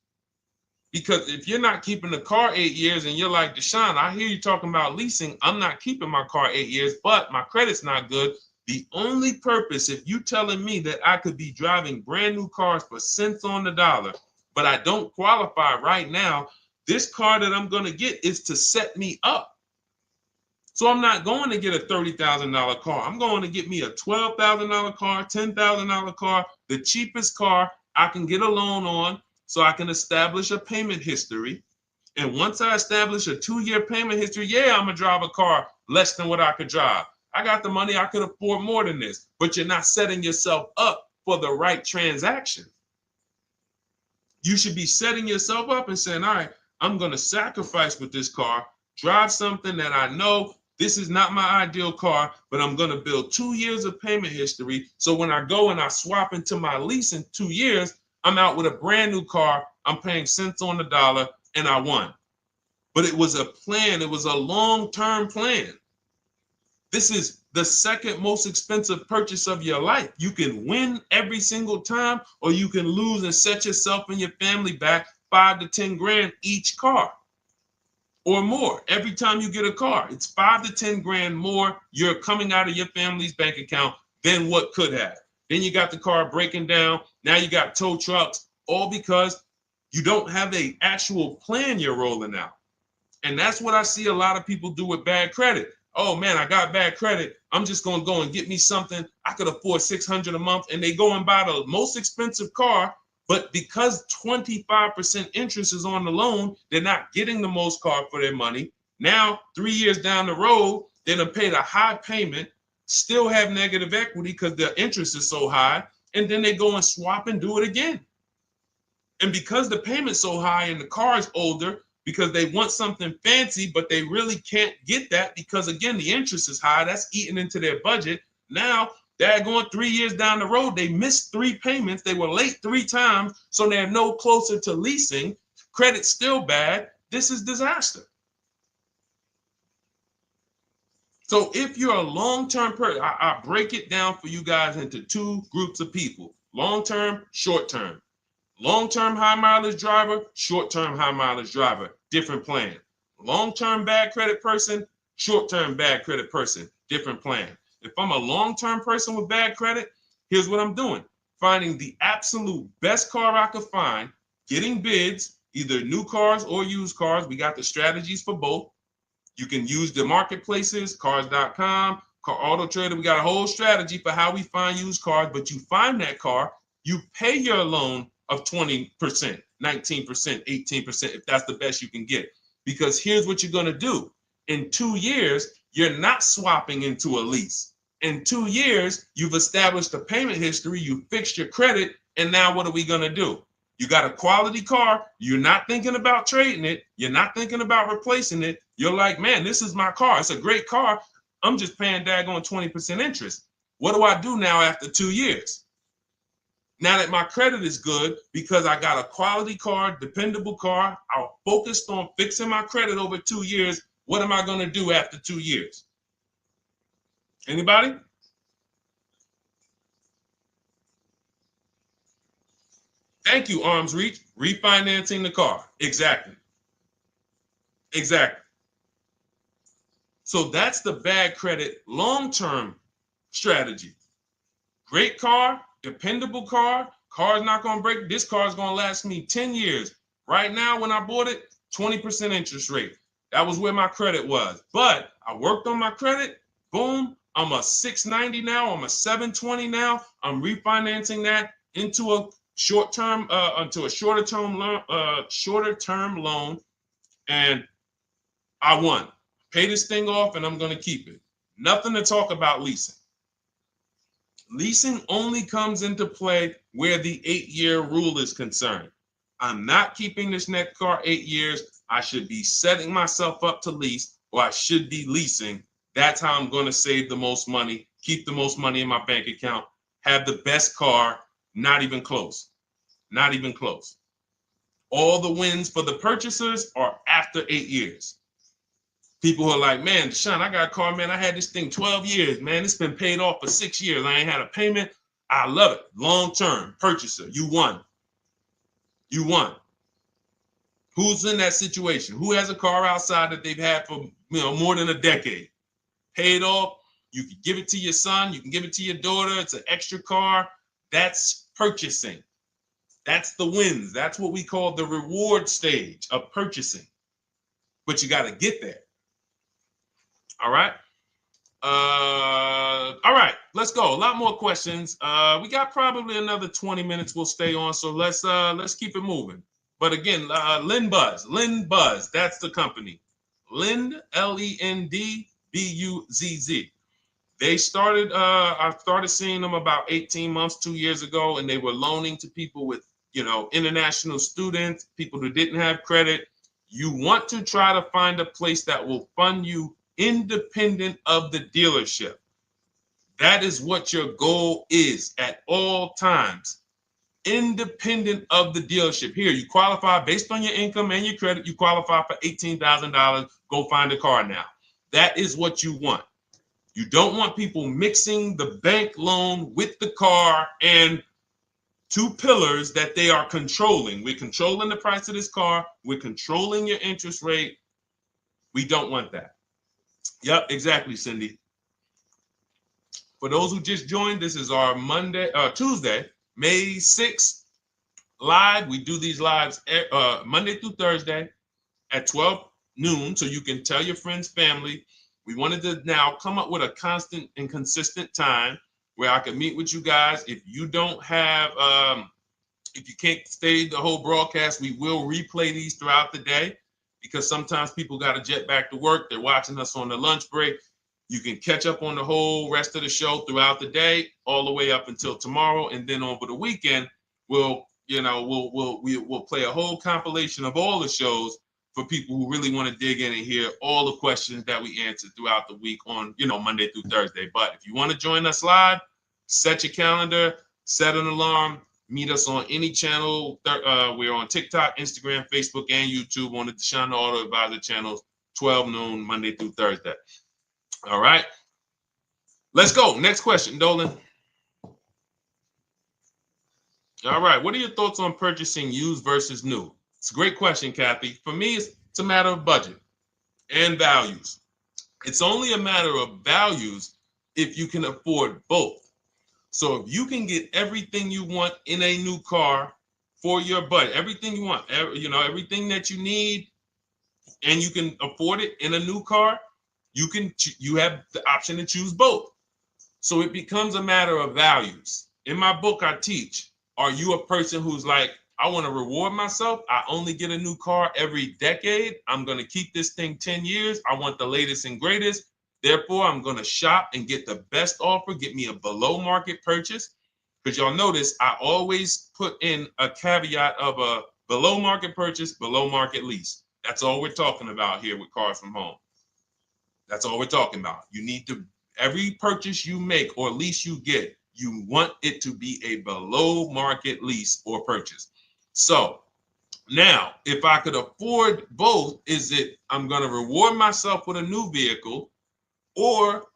Because if you're not keeping the car 8 years and you're like, Deshone, I hear you talking about leasing. I'm not keeping my car 8 years, but my credit's not good. The only purpose, if you telling me that I could be driving brand new cars for cents on the dollar, but I don't qualify right now, this car that I'm going to get is to set me up. So I'm not going to get a $30,000 car. I'm going to get me a $12,000 car, $10,000 car, the cheapest car I can get a loan on, so I can establish a payment history. And once I establish a 2-year payment history, yeah, I'm going to drive a car less than what I could drive. I got the money. I could afford more than this. But you're not setting yourself up for the right transaction. You should be setting yourself up and saying, all right, I'm going to sacrifice with this car, drive something that I know this is not my ideal car, but I'm going to build 2 years of payment history. So when I go and I swap into my lease in 2 years, I'm out with a brand new car. I'm paying cents on the dollar, and I won. But it was a plan. It was a long-term plan. This is the second most expensive purchase of your life. You can win every single time, or you can lose and set yourself and your family back 5 to 10 grand each car or more. Every time you get a car, it's 5 to 10 grand more you're coming out of your family's bank account than what could have. Then you got the car breaking down. Now you got tow trucks, all because you don't have an actual plan you're rolling out. And that's what I see a lot of people do with bad credit. Oh man, I got bad credit. I'm just going to go and get me something. I could afford $600 a month. And they go and buy the most expensive car. But because 25% interest is on the loan, they're not getting the most car for their money. Now, 3 years down the road, they're going to pay the high payment, still have negative equity because the interest is so high. And then they go and swap and do it again. And because the payment's so high and the car is older, because they want something fancy, but they really can't get that because, again, the interest is high. That's eating into their budget. Now, they're going 3 years down the road. They missed 3 payments. They were late 3 times, so they're no closer to leasing. Credit's still bad. This is disaster. So if you're a long-term person, I break it down for you guys into 2 groups of people, long-term, short-term. Long-term high mileage driver, short-term high mileage driver, different plan. Long-term bad credit person, short-term bad credit person, different plan. If I'm a long-term person with bad credit, here's what I'm doing. Finding the absolute best car I could find, getting bids, either new cars or used cars. We got the strategies for both. You can use the marketplaces, cars.com, Car Auto Trader. We got a whole strategy for how we find used cars, but you find that car, you pay your loan of 20%, 19%, 18%, if that's the best you can get. Because here's what you're going to do. In 2 years, you're not swapping into a lease. In 2 years, you've established a payment history, you fixed your credit, and now what are we going to do? You got a quality car, you're not thinking about trading it, you're not thinking about replacing it. You're like, man, this is my car. It's a great car. I'm just paying daggone 20% interest. What do I do now after 2 years? Now that my credit is good because I got a quality car, dependable car, I'm focused on fixing my credit over 2 years. What am I going to do after 2 years? Anybody? Thank you, Arms Reach. Refinancing the car. Exactly. Exactly. So that's the bad credit long-term strategy. Great car, dependable car, car's not going to break. This car is going to last me 10 years. Right now, when I bought it, 20% interest rate. That was where my credit was. But I worked on my credit. Boom. I'm a 690 now. I'm a 720 now. I'm refinancing that into a short-term, into a shorter-term loan, and I won. Pay this thing off, and I'm going to keep it. Nothing to talk about leasing. Leasing only comes into play where the 8-year rule is concerned. I'm not keeping this next car 8 years. I should be setting myself up to lease, or I should be leasing. That's how I'm going to save the most money, keep the most money in my bank account, have the best car. Not even close. Not even close. All the wins for the purchasers are after 8 years. People who are like, man, Deshone, I got a car, man. I had this thing 12 years, man. It's been paid off for 6 years. I ain't had a payment. I love it. Long-term purchaser. You won. You won. Who's in that situation? Who has a car outside that they've had for more than a decade? Paid off. You can give it to your son. You can give it to your daughter. It's an extra car. That's purchasing. That's the wins. That's what we call the reward stage of purchasing. But you got to get there. All right. All right, let's go. A lot more questions. We got probably another 20 minutes we'll stay on, so let's keep it moving. But again, Lend Buzz, that's the company. Lend, LEND, BUZZ. They started, I started seeing them about 18 months, 2 years ago, and they were loaning to people with, international students, people who didn't have credit. You want to try to find a place that will fund you independent of the dealership. That is what your goal is at all times. Independent of the dealership. Here, you qualify based on your income and your credit. You qualify for $18,000. Go find a car now. That is what you want. You don't want people mixing the bank loan with the car and two pillars that they are controlling. We're controlling the price of this car. We're controlling your interest rate. We don't want that. Yep, exactly, Cindy. For those who just joined, this is our Tuesday, May 6th live. We do these lives Monday through Thursday at 12 noon, so you can tell your friends, family. We wanted to now come up with a constant and consistent time where I can meet with you guys. If you don't have, if you can't stay the whole broadcast, we will replay these throughout the day because sometimes people got to jet back to work. They're watching us on the lunch break. You can catch up on the whole rest of the show throughout the day, all the way up until tomorrow, and then over the weekend, we'll play a whole compilation of all the shows for people who really want to dig in and hear all the questions that we answered throughout the week on, Monday through Thursday. But if you want to join us live, set your calendar, set an alarm, meet us on any channel. We're on TikTok, Instagram, Facebook, and YouTube on the Deshone the Auto Advisor channels, 12 noon, Monday through Thursday. All right. Let's go. Next question, Dolan. All right. What are your thoughts on purchasing used versus new? It's a great question, Kathy. For me, it's a matter of budget and values. It's only a matter of values if you can afford both. So if you can get everything you want in a new car for your budget, everything you want, everything that you need, and you can afford it in a new car, you have the option to choose both. So it becomes a matter of values. In my book, I teach, are you a person who's like, I want to reward myself. I only get a new car every decade. I'm going to keep this thing 10 years. I want the latest and greatest. Therefore, I'm going to shop and get the best offer, get me a below market purchase. Because y'all notice I always put in a caveat of a below market purchase, below market lease. That's all we're talking about here with Cars from Home. That's all we're talking about. You need to, every purchase you make or lease you get, you want it to be a below market lease or purchase. So now, if I could afford both, is it I'm going to reward myself with a new vehicle, or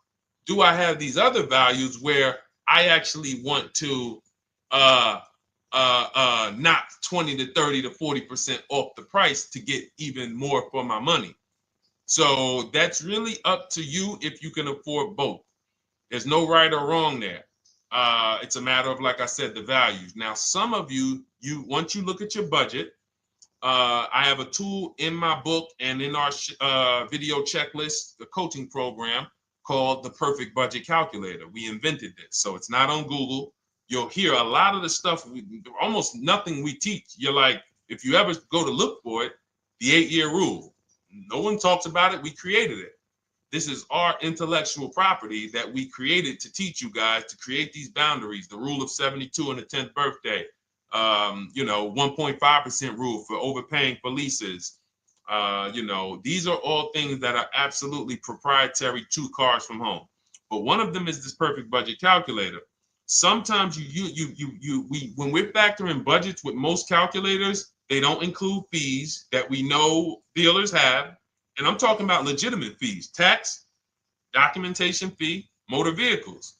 do I have these other values where I actually want to knock 20 to 30 to 40% off the price to get even more for my money? So that's really up to you if you can afford both. There's no right or wrong there. It's a matter of, like I said, the values. Now, some of you once you look at your budget, I have a tool in my book and in our video checklist, the coaching program called the Perfect Budget Calculator. We invented this, so it's not on Google. You'll hear a lot of the stuff, almost nothing we teach. You're like, if you ever go to look for it, the 8-year rule. No one talks about it. We created it. This is our intellectual property that we created to teach you guys to create these boundaries. The rule of 72 and the 10th birthday. 1.5% rule for overpaying for leases. These are all things that are absolutely proprietary to Cars from Home. But one of them is this Perfect Budget Calculator. Sometimes when we're factoring budgets with most calculators, they don't include fees that we know dealers have. And I'm talking about legitimate fees, tax, documentation fee, motor vehicles.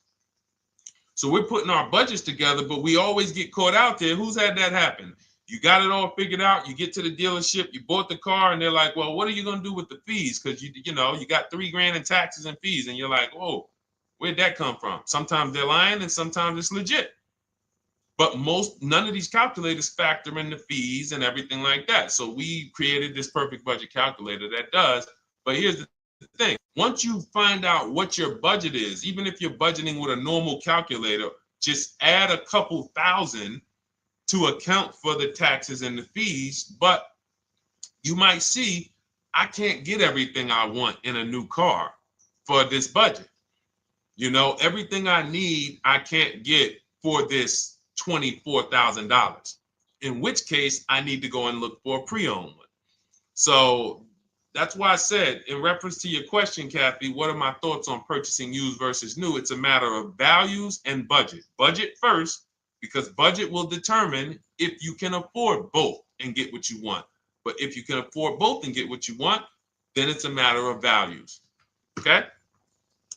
So we're putting our budgets together, but we always get caught out there. Who's had that happen? You got it all figured out. You get to the dealership, you bought the car, and they're like, well, what are you going to do with the fees? Because you got $3,000 in taxes and fees. And you're like, whoa, where'd that come from? Sometimes they're lying and sometimes it's legit. But none of these calculators factor in the fees and everything like that. So we created this Perfect Budget Calculator that does. But here's the thing. Once you find out what your budget is, even if you're budgeting with a normal calculator, just add a couple thousand to account for the taxes and the fees. But you might see, I can't get everything I want in a new car for this budget. Everything I need, I can't get for this $24,000, in which case I need to go and look for a pre-owned one. So that's why I said, in reference to your question, Kathy, what are my thoughts on purchasing used versus new? It's a matter of values and budget. Budget first, because budget will determine if you can afford both and get what you want. But if you can afford both and get what you want, then it's a matter of values. Okay?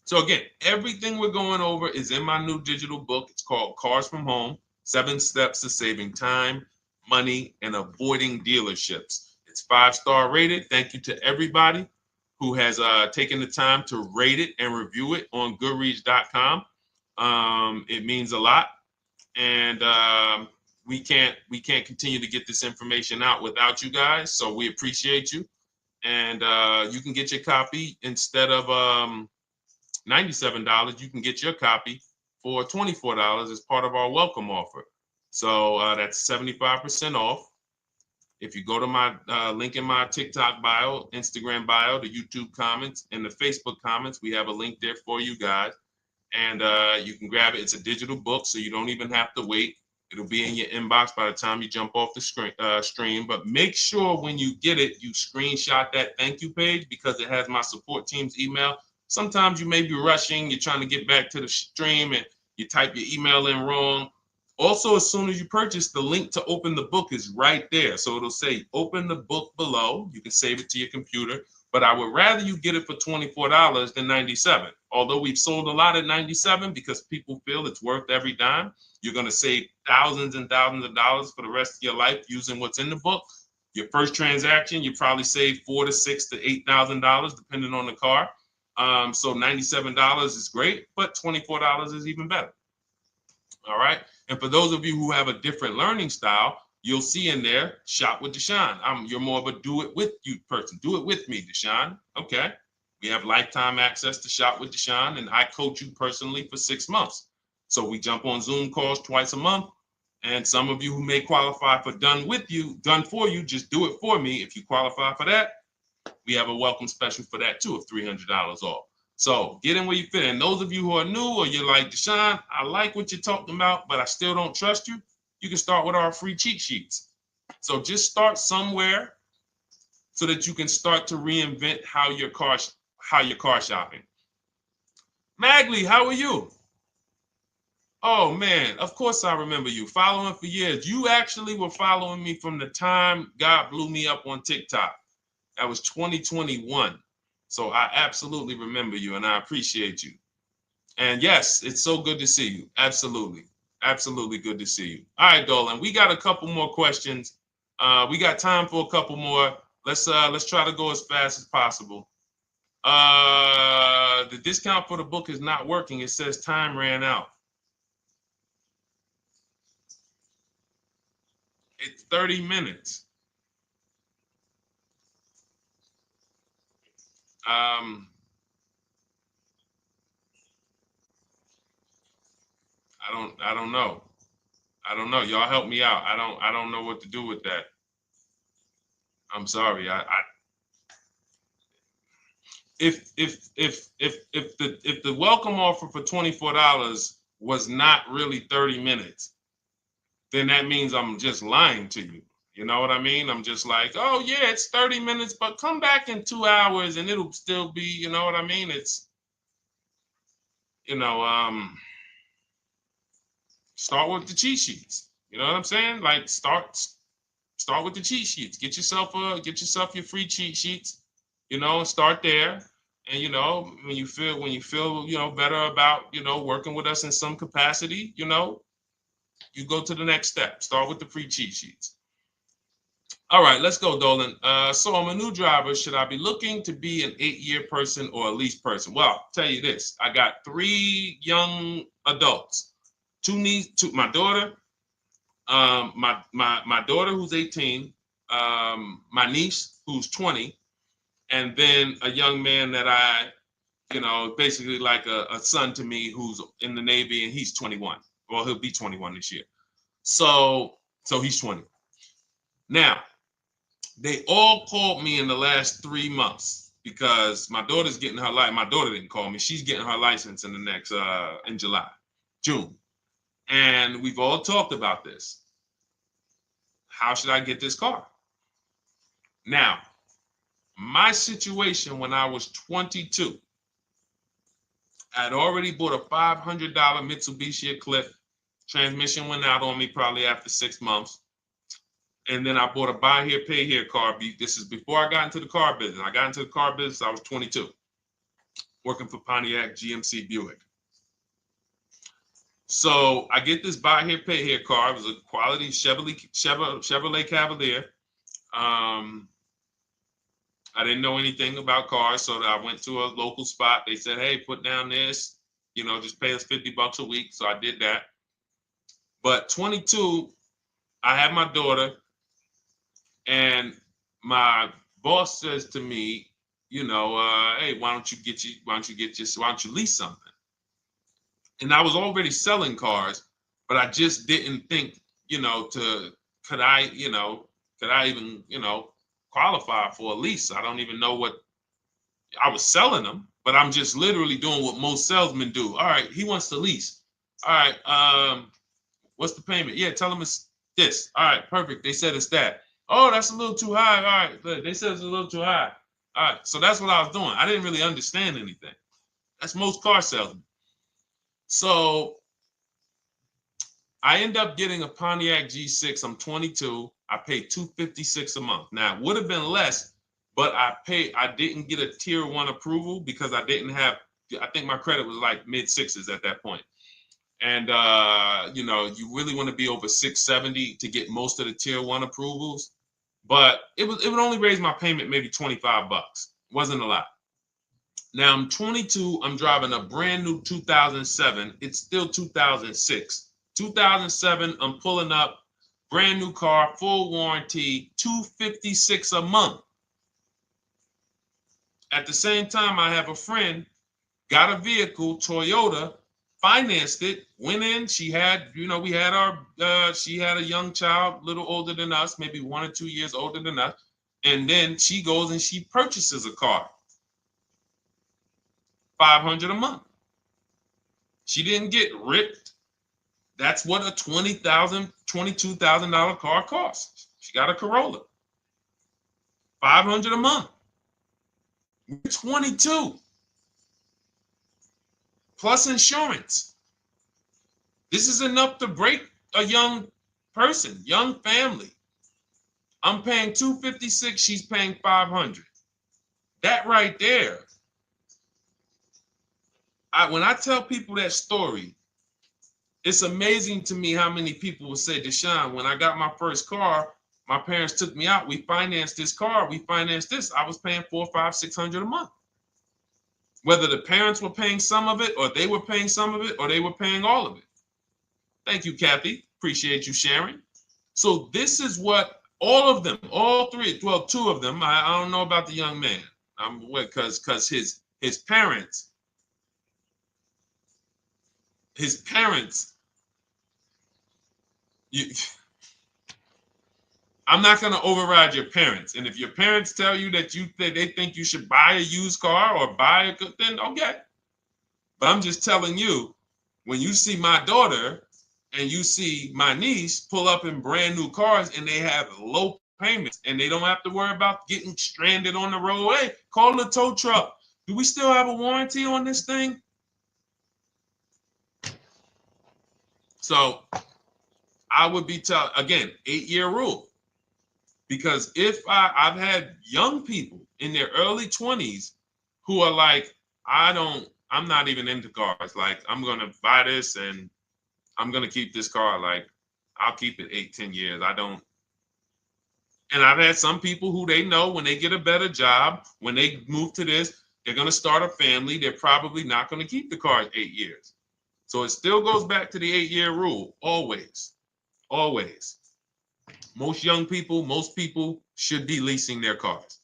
So again, everything we're going over is in my new digital book. It's called Cars from Home, 7 Steps to Saving Time, Money, and Avoiding Dealerships. It's 5-star rated. Thank you to everybody who has taken the time to rate it and review it on Goodreads.com. It means a lot. And we can't continue to get this information out without you guys. So we appreciate you. And you can get your copy instead of $97. You can get your copy for $24 as part of our welcome offer. So that's 75% off. If you go to my link in my TikTok bio, Instagram bio, the YouTube comments, and the Facebook comments, we have a link there for you guys. And you can grab it. It's a digital book, so you don't even have to wait. It'll be in your inbox by the time you jump off the stream. But make sure when you get it, you screenshot that thank you page because it has my support team's email. Sometimes you may be rushing. You're trying to get back to the stream and you type your email in wrong. Also, as soon as you purchase, the link to open the book is right there. So it'll say open the book below. You can save it to your computer. But I would rather you get it for $24 than $97. Although we've sold a lot at $97 because people feel it's worth every dime. You're going to save thousands and thousands of dollars for the rest of your life using what's in the book. Your first transaction, you probably save $4,000 to $6,000 to $8,000 depending on the car. So $97 is great, but $24 is even better. All right. And for those of you who have a different learning style, you'll see in there, shop with Deshone. You're more of a do it with you person. Do it with me, Deshone. Okay. We have lifetime access to shop with Deshone, and I coach you personally for 6 months. So we jump on Zoom calls twice a month. And some of you who may qualify for done for you, just do it for me. If you qualify for that, we have a welcome special for that too of $300 off. So get in where you fit. And those of you who are new or you're like, Deshone, I like what you're talking about, but I still don't trust you. You can start with our free cheat sheets. So just start somewhere so that you can start to reinvent how you're car shopping. Magley, how are you? Oh man, of course I remember you. Following for years. You actually were following me from the time God blew me up on TikTok. That was 2021. So I absolutely remember you and I appreciate you. And yes, it's so good to see you. Absolutely. Absolutely good to see you. All right, Dolan, we got a couple more questions. We got time for a couple more. Let's try to go as fast as possible. The discount for the book is not working. It says time ran out. It's 30 minutes. I don't know. I don't know. Y'all help me out. I don't know what to do with that. I'm sorry. If the welcome offer for $24 was not really 30 minutes, then that means I'm just lying to you. You know what I mean? I'm just like, oh yeah, it's 30 minutes, but come back in 2 hours and it'll still be, you know what I mean? It's, start with the cheat sheets. You know what I'm saying? Like start with the cheat sheets. Get yourself your free cheat sheets, start there. And when you feel better about working with us in some capacity, you go to the next step. Start with the free cheat sheets. All right, let's go, Dolan. So I'm a new driver. Should I be looking to be an 8-year person or a lease person? Well, I'll tell you this. I got 3 young adults. 2 my daughter, my daughter who's 18, my niece who's 20, and then a young man that I, basically like a son to me who's in the Navy and he's 21. Well, he'll be 21 this year. So he's 20. Now, they all called me in the last 3 months because my daughter's getting her license. My daughter didn't call me. She's getting her license in the next, in June. And we've all talked about this. How should I get this car? Now, my situation when I was 22, I'd already bought a $500 Mitsubishi Eclipse. Transmission went out on me probably after 6 months. And then I bought a buy here, pay here car. This is before I got into the car business. I got into the car business, I was 22, working for Pontiac GMC Buick. So I get this buy here, pay here car. It was a quality Chevrolet Cavalier. I didn't know anything about cars, so I went to a local spot. They said, hey, put down this, just pay us $50 a week. So I did that. But 22, I had my daughter, and my boss says to me, hey, why don't you lease something? And I was already selling cars, but I just didn't think, could I, could I even, qualify for a lease? I don't even know what I was selling them, but I'm just literally doing what most salesmen do. All right, he wants to lease. All right, what's the payment? Yeah, tell him it's this. All right, perfect. They said it's that. Oh, that's a little too high. All right, they said it's a little too high. All right, so that's what I was doing. I didn't really understand anything. That's most car salesmen. So I end up getting a Pontiac G6. I'm 22. I paid $256 a month. Now it would have been less, but I didn't get a tier 1 approval because I didn't have. I think my credit was like mid sixes at that point. And you really want to be over 670 to get most of the tier 1 approvals. But it would only raise my payment maybe $25. Wasn't a lot. Now I'm 22. I'm driving a brand new 2007. It's still 2006. 2007, I'm pulling up, brand new car, full warranty, $256 a month. At the same time, I have a friend, got a vehicle, Toyota, financed it, went in. She had, we had she had a young child, a little older than us, maybe 1 or 2 years older than us. And then she goes and she purchases a car, $500 a month. She didn't get ripped. That's what a $20,000, $22,000 car costs. She got a Corolla. $500 a month. We're 22. Plus insurance. This is enough to break a young person, young family. I'm paying $256, she's paying $500. That right there. When I tell people that story, it's amazing to me how many people will say, Deshone, when I got my first car, my parents took me out. We financed this car. We financed this. I was paying $400, $500, $600 a month. Whether the parents were paying some of it, or they were paying some of it, or they were paying all of it. Thank you, Kathy. Appreciate you sharing. So this is what all of them, all three, well, 2 of them. I don't know about the young man. Because his parents. I'm not going to override your parents. And if your parents tell you that they think you should buy a used car or buy a good, then okay. But I'm just telling you, when you see my daughter and you see my niece pull up in brand new cars and they have low payments and they don't have to worry about getting stranded on the road, hey, call the tow truck. Do we still have a warranty on this thing? So I would be again, 8-year rule. Because if I've had young people in their early 20s who are like, I'm not even into cars. Like, I'm going to buy this and I'm going to keep this car. Like, I'll keep it 8-10 years. And I've had some people who they know when they get a better job, when they move to this, they're going to start a family. They're probably not going to keep the car 8 years. So it still goes back to the 8-year rule. Always. Always. Most people should be leasing their cars.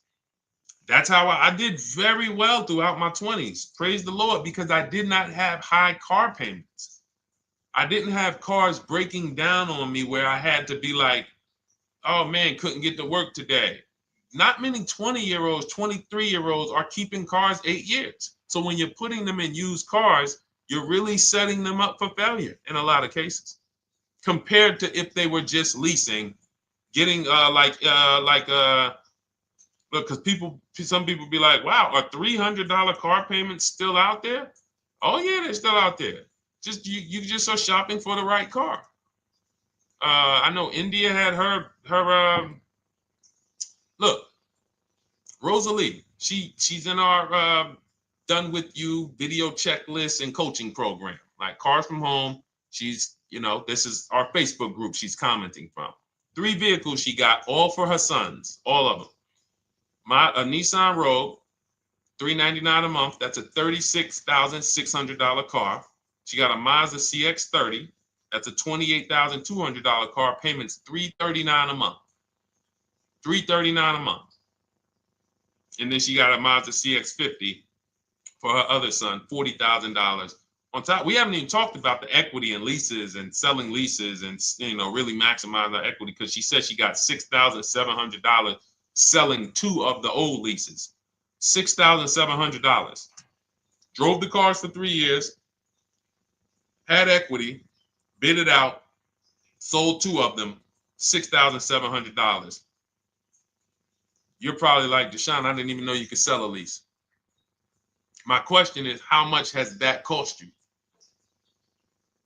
That's how I did very well throughout my 20s. Praise the Lord, because I did not have high car payments. I didn't have cars breaking down on me where I had to be like, oh man, couldn't get to work today. Not many 20-year-olds, 23-year-olds are keeping cars 8 years. So when you're putting them in used cars, you're really setting them up for failure in a lot of cases, compared to if they were just leasing, getting look, because some people be like, wow, are $300 car payments still out there? Oh yeah, they're still out there. Just you just are shopping for the right car. I know India had her look, Rosalie, she's in our done with you video checklist and coaching program, like Cars from Home. She's, this is our Facebook group she's commenting from. 3 vehicles she got, all for her sons, all of them. A Nissan Rogue, $399 a month. That's a $36,600 car. She got a Mazda CX-30. That's a $28,200 car. Payments $339 a month. $339 a month. And then she got a Mazda CX-50 for her other son, $40,000. On top, we haven't even talked about the equity and leases and selling leases and, you know, really maximize her equity, because she said she got $6,700 selling 2 of the old leases. $6,700. Drove the cars for 3 years, had equity, bid it out, sold 2 of them, $6,700. You're probably like, Deshone, I didn't even know you could sell a lease. My question is, how much has that cost you?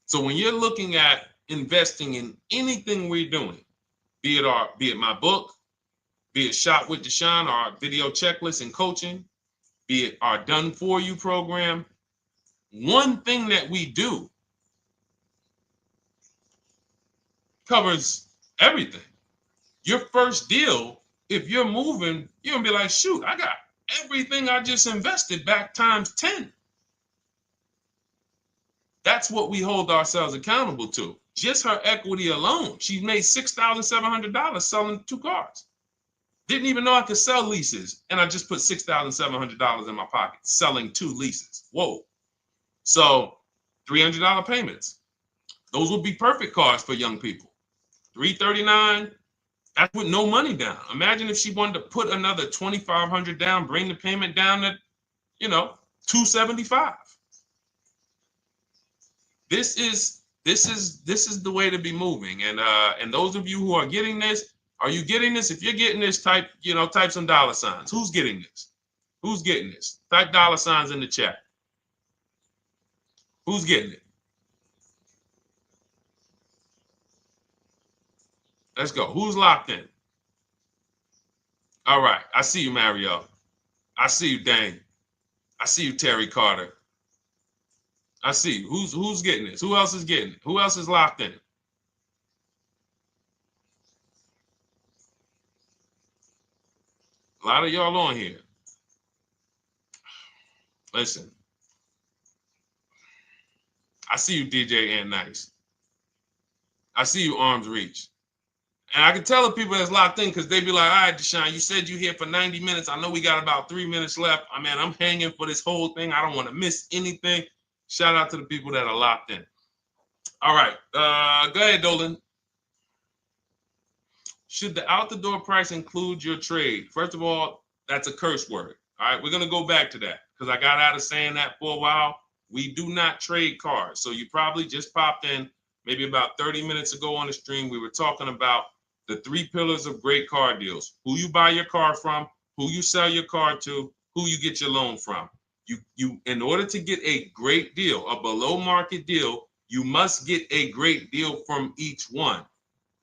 So when you're looking at investing in anything we're doing, be it my book, be it Shop with Deshone, our video checklist and coaching, be it our Done For You program, one thing that we do covers everything. Your first deal, if you're moving, you're gonna be like, shoot, I got everything I just invested back times 10. That's what we hold ourselves accountable to. Just her equity alone, she made $6,700 selling 2 cars. Didn't even know I could sell leases, and I just put $6,700 in my pocket selling 2 leases. Whoa. So $300 payments. Those would be perfect cars for young people. $339, that's with no money down. Imagine if she wanted to put another $2,500 down, bring the payment down to, $275. This is the way to be moving. And those of you who are getting this, are you getting this? If you're getting this, type some dollar signs. Who's getting this? Who's getting this? Type dollar signs in the chat. Who's getting it? Let's go. Who's locked in? All right. I see you, Mario. I see you, Dane. I see you, Terry Carter. I see you. Who's getting this? Who else is getting it? Who else is locked in? A lot of y'all on here. Listen. I see you, DJ and Nice. I see you, Arms Reach. And I can tell the people that's locked in, because they be like, all right, Deshone, you said you're here for 90 minutes. I know we got about 3 minutes left. I'm hanging for this whole thing. I don't want to miss anything. Shout out to the people that are locked in. All right. Go ahead, Dolan. Should the out-the-door price include your trade? First of all, that's a curse word. All right, we're going to go back to that, because I got out of saying that for a while. We do not trade cars. So you probably just popped in maybe about 30 minutes ago on the stream. We were talking about the 3 pillars of great car deals: who you buy your car from, who you sell your car to, who you get your loan from. You in order to get a great deal, a below market deal, you must get a great deal from each one,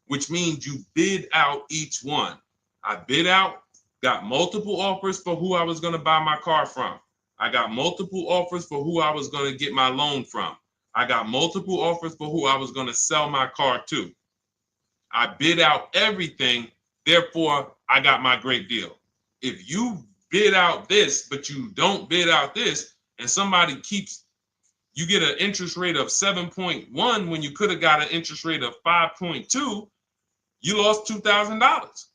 which means you bid out each one. I bid out, got multiple offers for who I was going to buy my car from. I got multiple offers for who I was going to get my loan from. I got multiple offers for who I was going to sell my car to. I bid out everything, therefore I got my great deal. If you bid out this, but you don't bid out this, and somebody you get an interest rate of 7.1 when you could have got an interest rate of 5.2, you lost $2,000.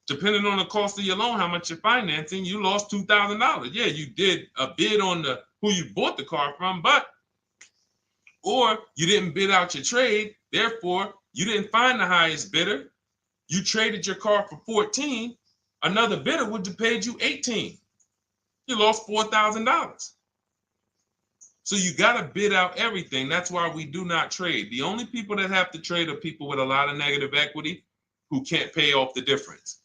Depending on the cost of your loan, how much you're financing, you lost $2,000. Yeah, you did a bid on who you bought the car from, or you didn't bid out your trade, therefore you didn't find the highest bidder. You traded your car for 14, another bidder would have paid you 18. You lost $4,000. So you got to bid out everything. That's why we do not trade. The only people that have to trade are people with a lot of negative equity who can't pay off the difference.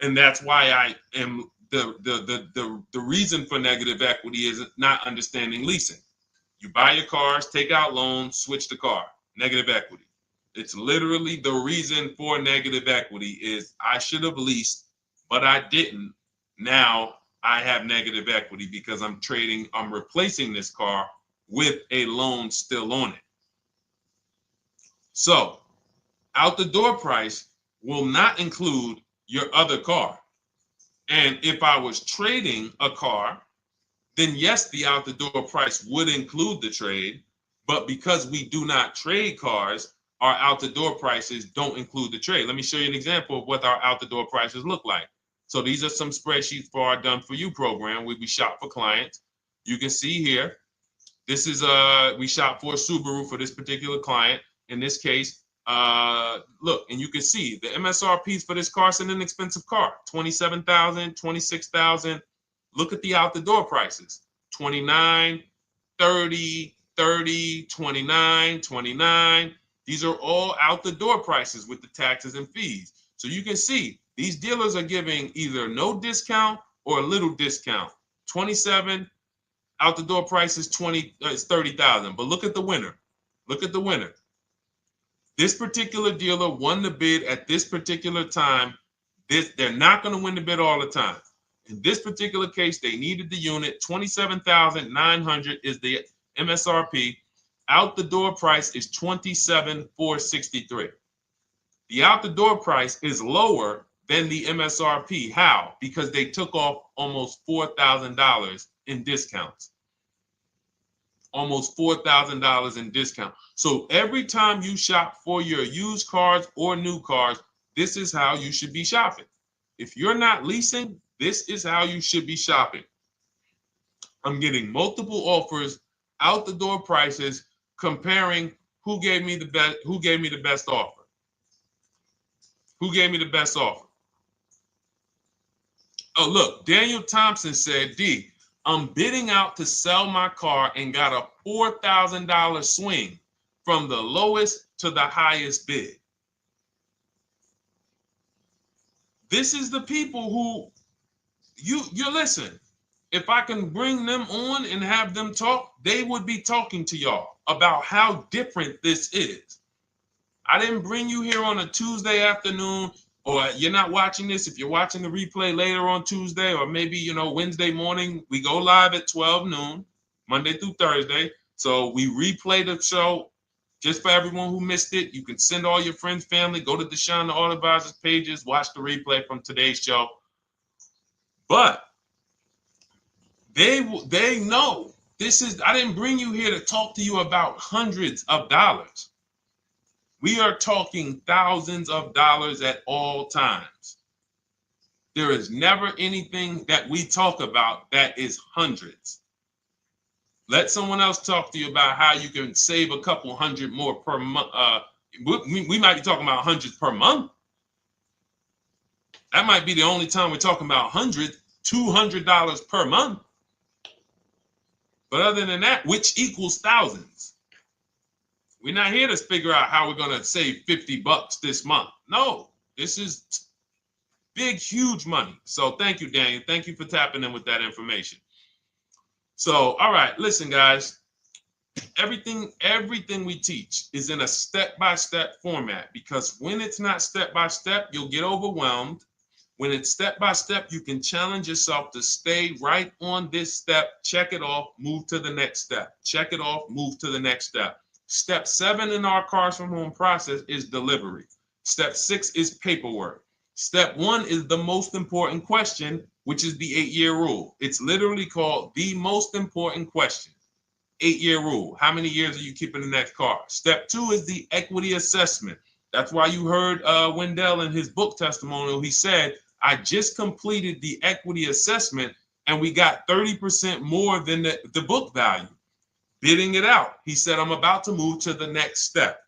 And that's why I am the reason for negative equity is not understanding leasing. You buy your cars, take out loans, switch the car. Negative equity. It's literally the reason for negative equity is I should have leased, but I didn't. Now I have negative equity because I'm replacing this car with a loan still on it. So out the door price will not include your other car. And if I was trading a car, then yes, the out the door price would include the trade. But because we do not trade cars, our out the door prices don't include the trade. Let me show you an example of what our out the door prices look like. So these are some spreadsheets for our Done For You program where we shop for clients. You can see here, this is we shop for a Subaru for this particular client. In this case, look, and you can see the MSRPs for this car is an inexpensive car, $27,000, $26,000. Look at the out the door prices, 29, 30, 30, 29, 29. These are all out the door prices with the taxes and fees. So you can see these dealers are giving either no discount or a little discount. 27 out the door price is 30,000. But look at the winner. Look at the winner. This particular dealer won the bid at this particular time. They're not going to win the bid all the time. In this particular case, they needed the unit. 27,900 is the MSRP. Out the door price is 27,463. The out the door price is lower than the MSRP. How? Because they took off almost $4,000 in discounts. Almost $4,000 in discount. So every time you shop for your used cars or new cars, this is how you should be shopping. If you're not leasing, this is how you should be shopping. I'm getting multiple offers, out the door prices, comparing who gave me the best offer. Who gave me the best offer? Oh, look, Daniel Thompson said, D, I'm bidding out to sell my car and got a $4,000 swing from the lowest to the highest bid. This is the people who you listen. If I can bring them on and have them talk, they would be talking to y'all about how different this is. I didn't bring you here on a Tuesday afternoon, or you're not watching this. If you're watching the replay later on Tuesday, or maybe, Wednesday morning, we go live at 12 noon, Monday through Thursday. So we replay the show just for everyone who missed it. You can send all your friends, family, go to Deshone the Auto Advisor's pages, watch the replay from today's show. But they know this is, I didn't bring you here to talk to you about hundreds of dollars. We are talking thousands of dollars at all times. There is never anything that we talk about that is hundreds. Let someone else talk to you about how you can save a couple hundred more per month. We might be talking about hundreds per month. That might be the only time we're talking about hundreds, $200 per month. But other than that, which equals thousands. We're not here to figure out how we're going to save $50 this month. No, this is big, huge money. So thank you, Daniel. Thank you for tapping in with that information. So, all right, listen, guys. Everything we teach is in a step-by-step format, because when it's not step-by-step, you'll get overwhelmed. When it's step-by-step, you can challenge yourself to stay right on this step, check it off, move to the next step. Check it off, move to the next step. Step 7 in our Cars from Home process is delivery. Step 6 is paperwork. Step 1 is the most important question, which is the 8-year rule. It's literally called the most important question. 8-year rule. How many years are you keeping the next car? Step 2 is the equity assessment. That's why you heard Wendell in his book testimonial. He said, I just completed the equity assessment and we got 30% more than the book value. Bidding it out. He said, I'm about to move to the next step.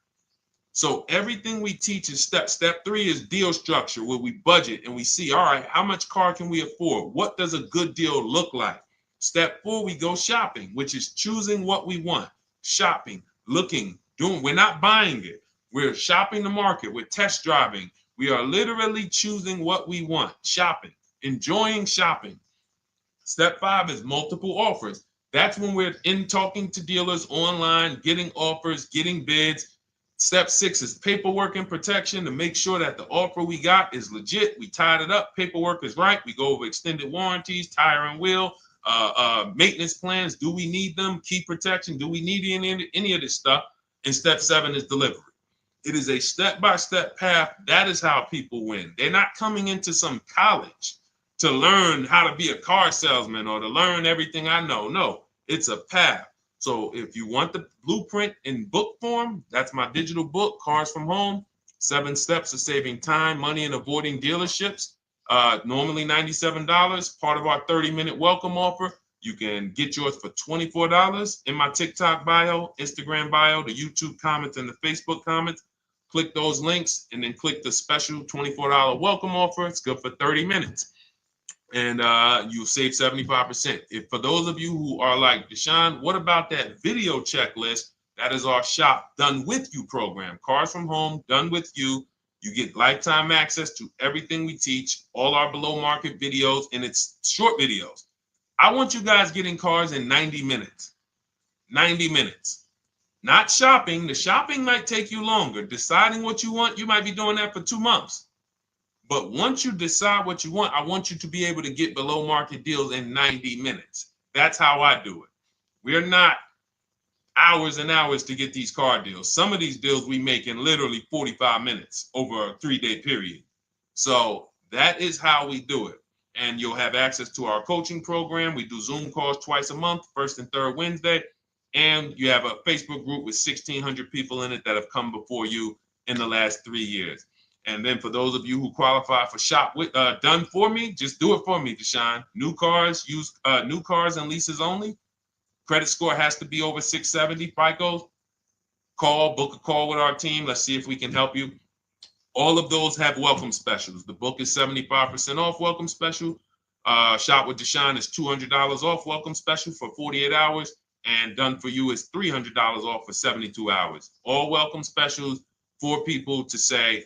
So everything we teach is step. Step 3 is deal structure, where we budget and we see, all right, how much car can we afford? What does a good deal look like? Step 4, we go shopping, which is choosing what we want. Shopping, looking, doing. We're not buying it. We're shopping the market. We're test driving. We are literally choosing what we want. Shopping, enjoying shopping. Step 5 is multiple offers. That's when we're in talking to dealers online, getting offers, getting bids. Step 6 is paperwork and protection to make sure that the offer we got is legit. We tied it up. Paperwork is right. We go over extended warranties, tire and wheel, maintenance plans. Do we need them? Key protection. Do we need any of this stuff? And step 7 is delivery. It is a step-by-step path. That is how people win. They're not coming into some college to learn how to be a car salesman or to learn everything I know. No, it's a path. So if you want the blueprint in book form, that's my digital book, Cars from Home, 7 Steps of Saving Time, Money, and Avoiding Dealerships. Normally $97, part of our 30-minute welcome offer. You can get yours for $24 in my TikTok bio, Instagram bio, the YouTube comments, and the Facebook comments. Click those links and then click the special $24 welcome offer. It's good for 30 minutes. And you'll save 75%. If for those of you who are like, Deshone, what about that video checklist? That is our shop done with you program. Cars from home, done with you. You get lifetime access to everything we teach, all our below market videos, and it's short videos. I want you guys getting cars in 90 minutes. 90 minutes. Not shopping. The shopping might take you longer. Deciding what you want, you might be doing that for 2 months. But once you decide what you want, I want you to be able to get below market deals in 90 minutes. That's how I do it. We're not hours and hours to get these car deals. Some of these deals we make in literally 45 minutes over a 3-day period. So that is how we do it. And you'll have access to our coaching program. We do Zoom calls twice a month, first and third Wednesday. And you have a Facebook group with 1,600 people in it that have come before you in the last 3 years. And then for those of you who qualify for shop with done for me, just do it for me, Deshone. New cars and leases only. Credit score has to be over 670 FICO. Book a call with our team. Let's see if we can help you. All of those have welcome specials. The book is 75% off welcome special. Shop with Deshone is $200 off welcome special for 48 hours. And done for you is $300 off for 72 hours. All welcome specials for people to say,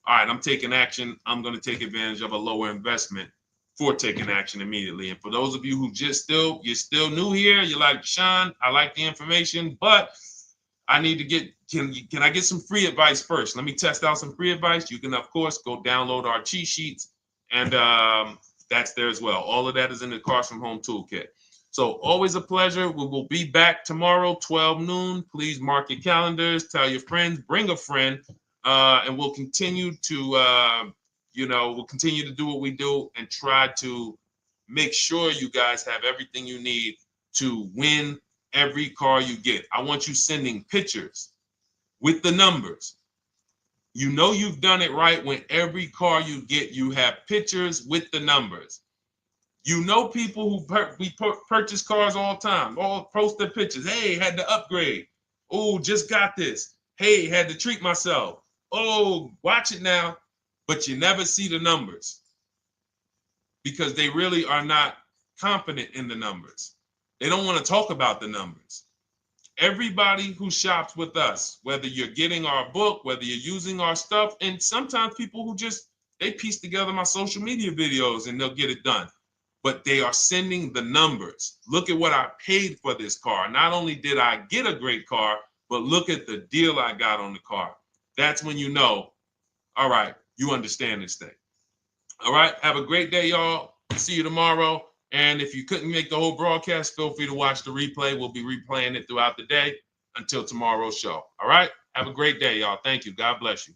all right, I'm taking action. I'm going to take advantage of a lower investment for taking action immediately. And for those of you who you're still new here, you're like, Deshone, I like the information, but I need to get, can I get some free advice first? Let me test out some free advice. You can, of course, go download our cheat sheets, and that's there as well. All of that is in the Cars from Home Toolkit. So always a pleasure. We will be back tomorrow, 12 noon. Please mark your calendars, tell your friends, bring a friend, and we'll continue to, we'll continue to do what we do and try to make sure you guys have everything you need to win every car you get. I want you sending pictures with the numbers. You know you've done it right when every car you get, you have pictures with the numbers. You know people who purchase cars all the time, all post their pictures. Hey, had to upgrade. Oh, just got this. Hey, had to treat myself. Oh, watch it now. But you never see the numbers because they really are not confident in the numbers. They don't want to talk about the numbers. Everybody who shops with us, whether you're getting our book, whether you're using our stuff, and sometimes people who they piece together my social media videos and they'll get it done. But they are sending the numbers. Look at what I paid for this car. Not only did I get a great car, but look at the deal I got on the car. That's when you know, all right, you understand this thing. All right, have a great day, y'all. See you tomorrow. And if you couldn't make the whole broadcast, feel free to watch the replay. We'll be replaying it throughout the day until tomorrow's show. All right, have a great day, y'all. Thank you. God bless you.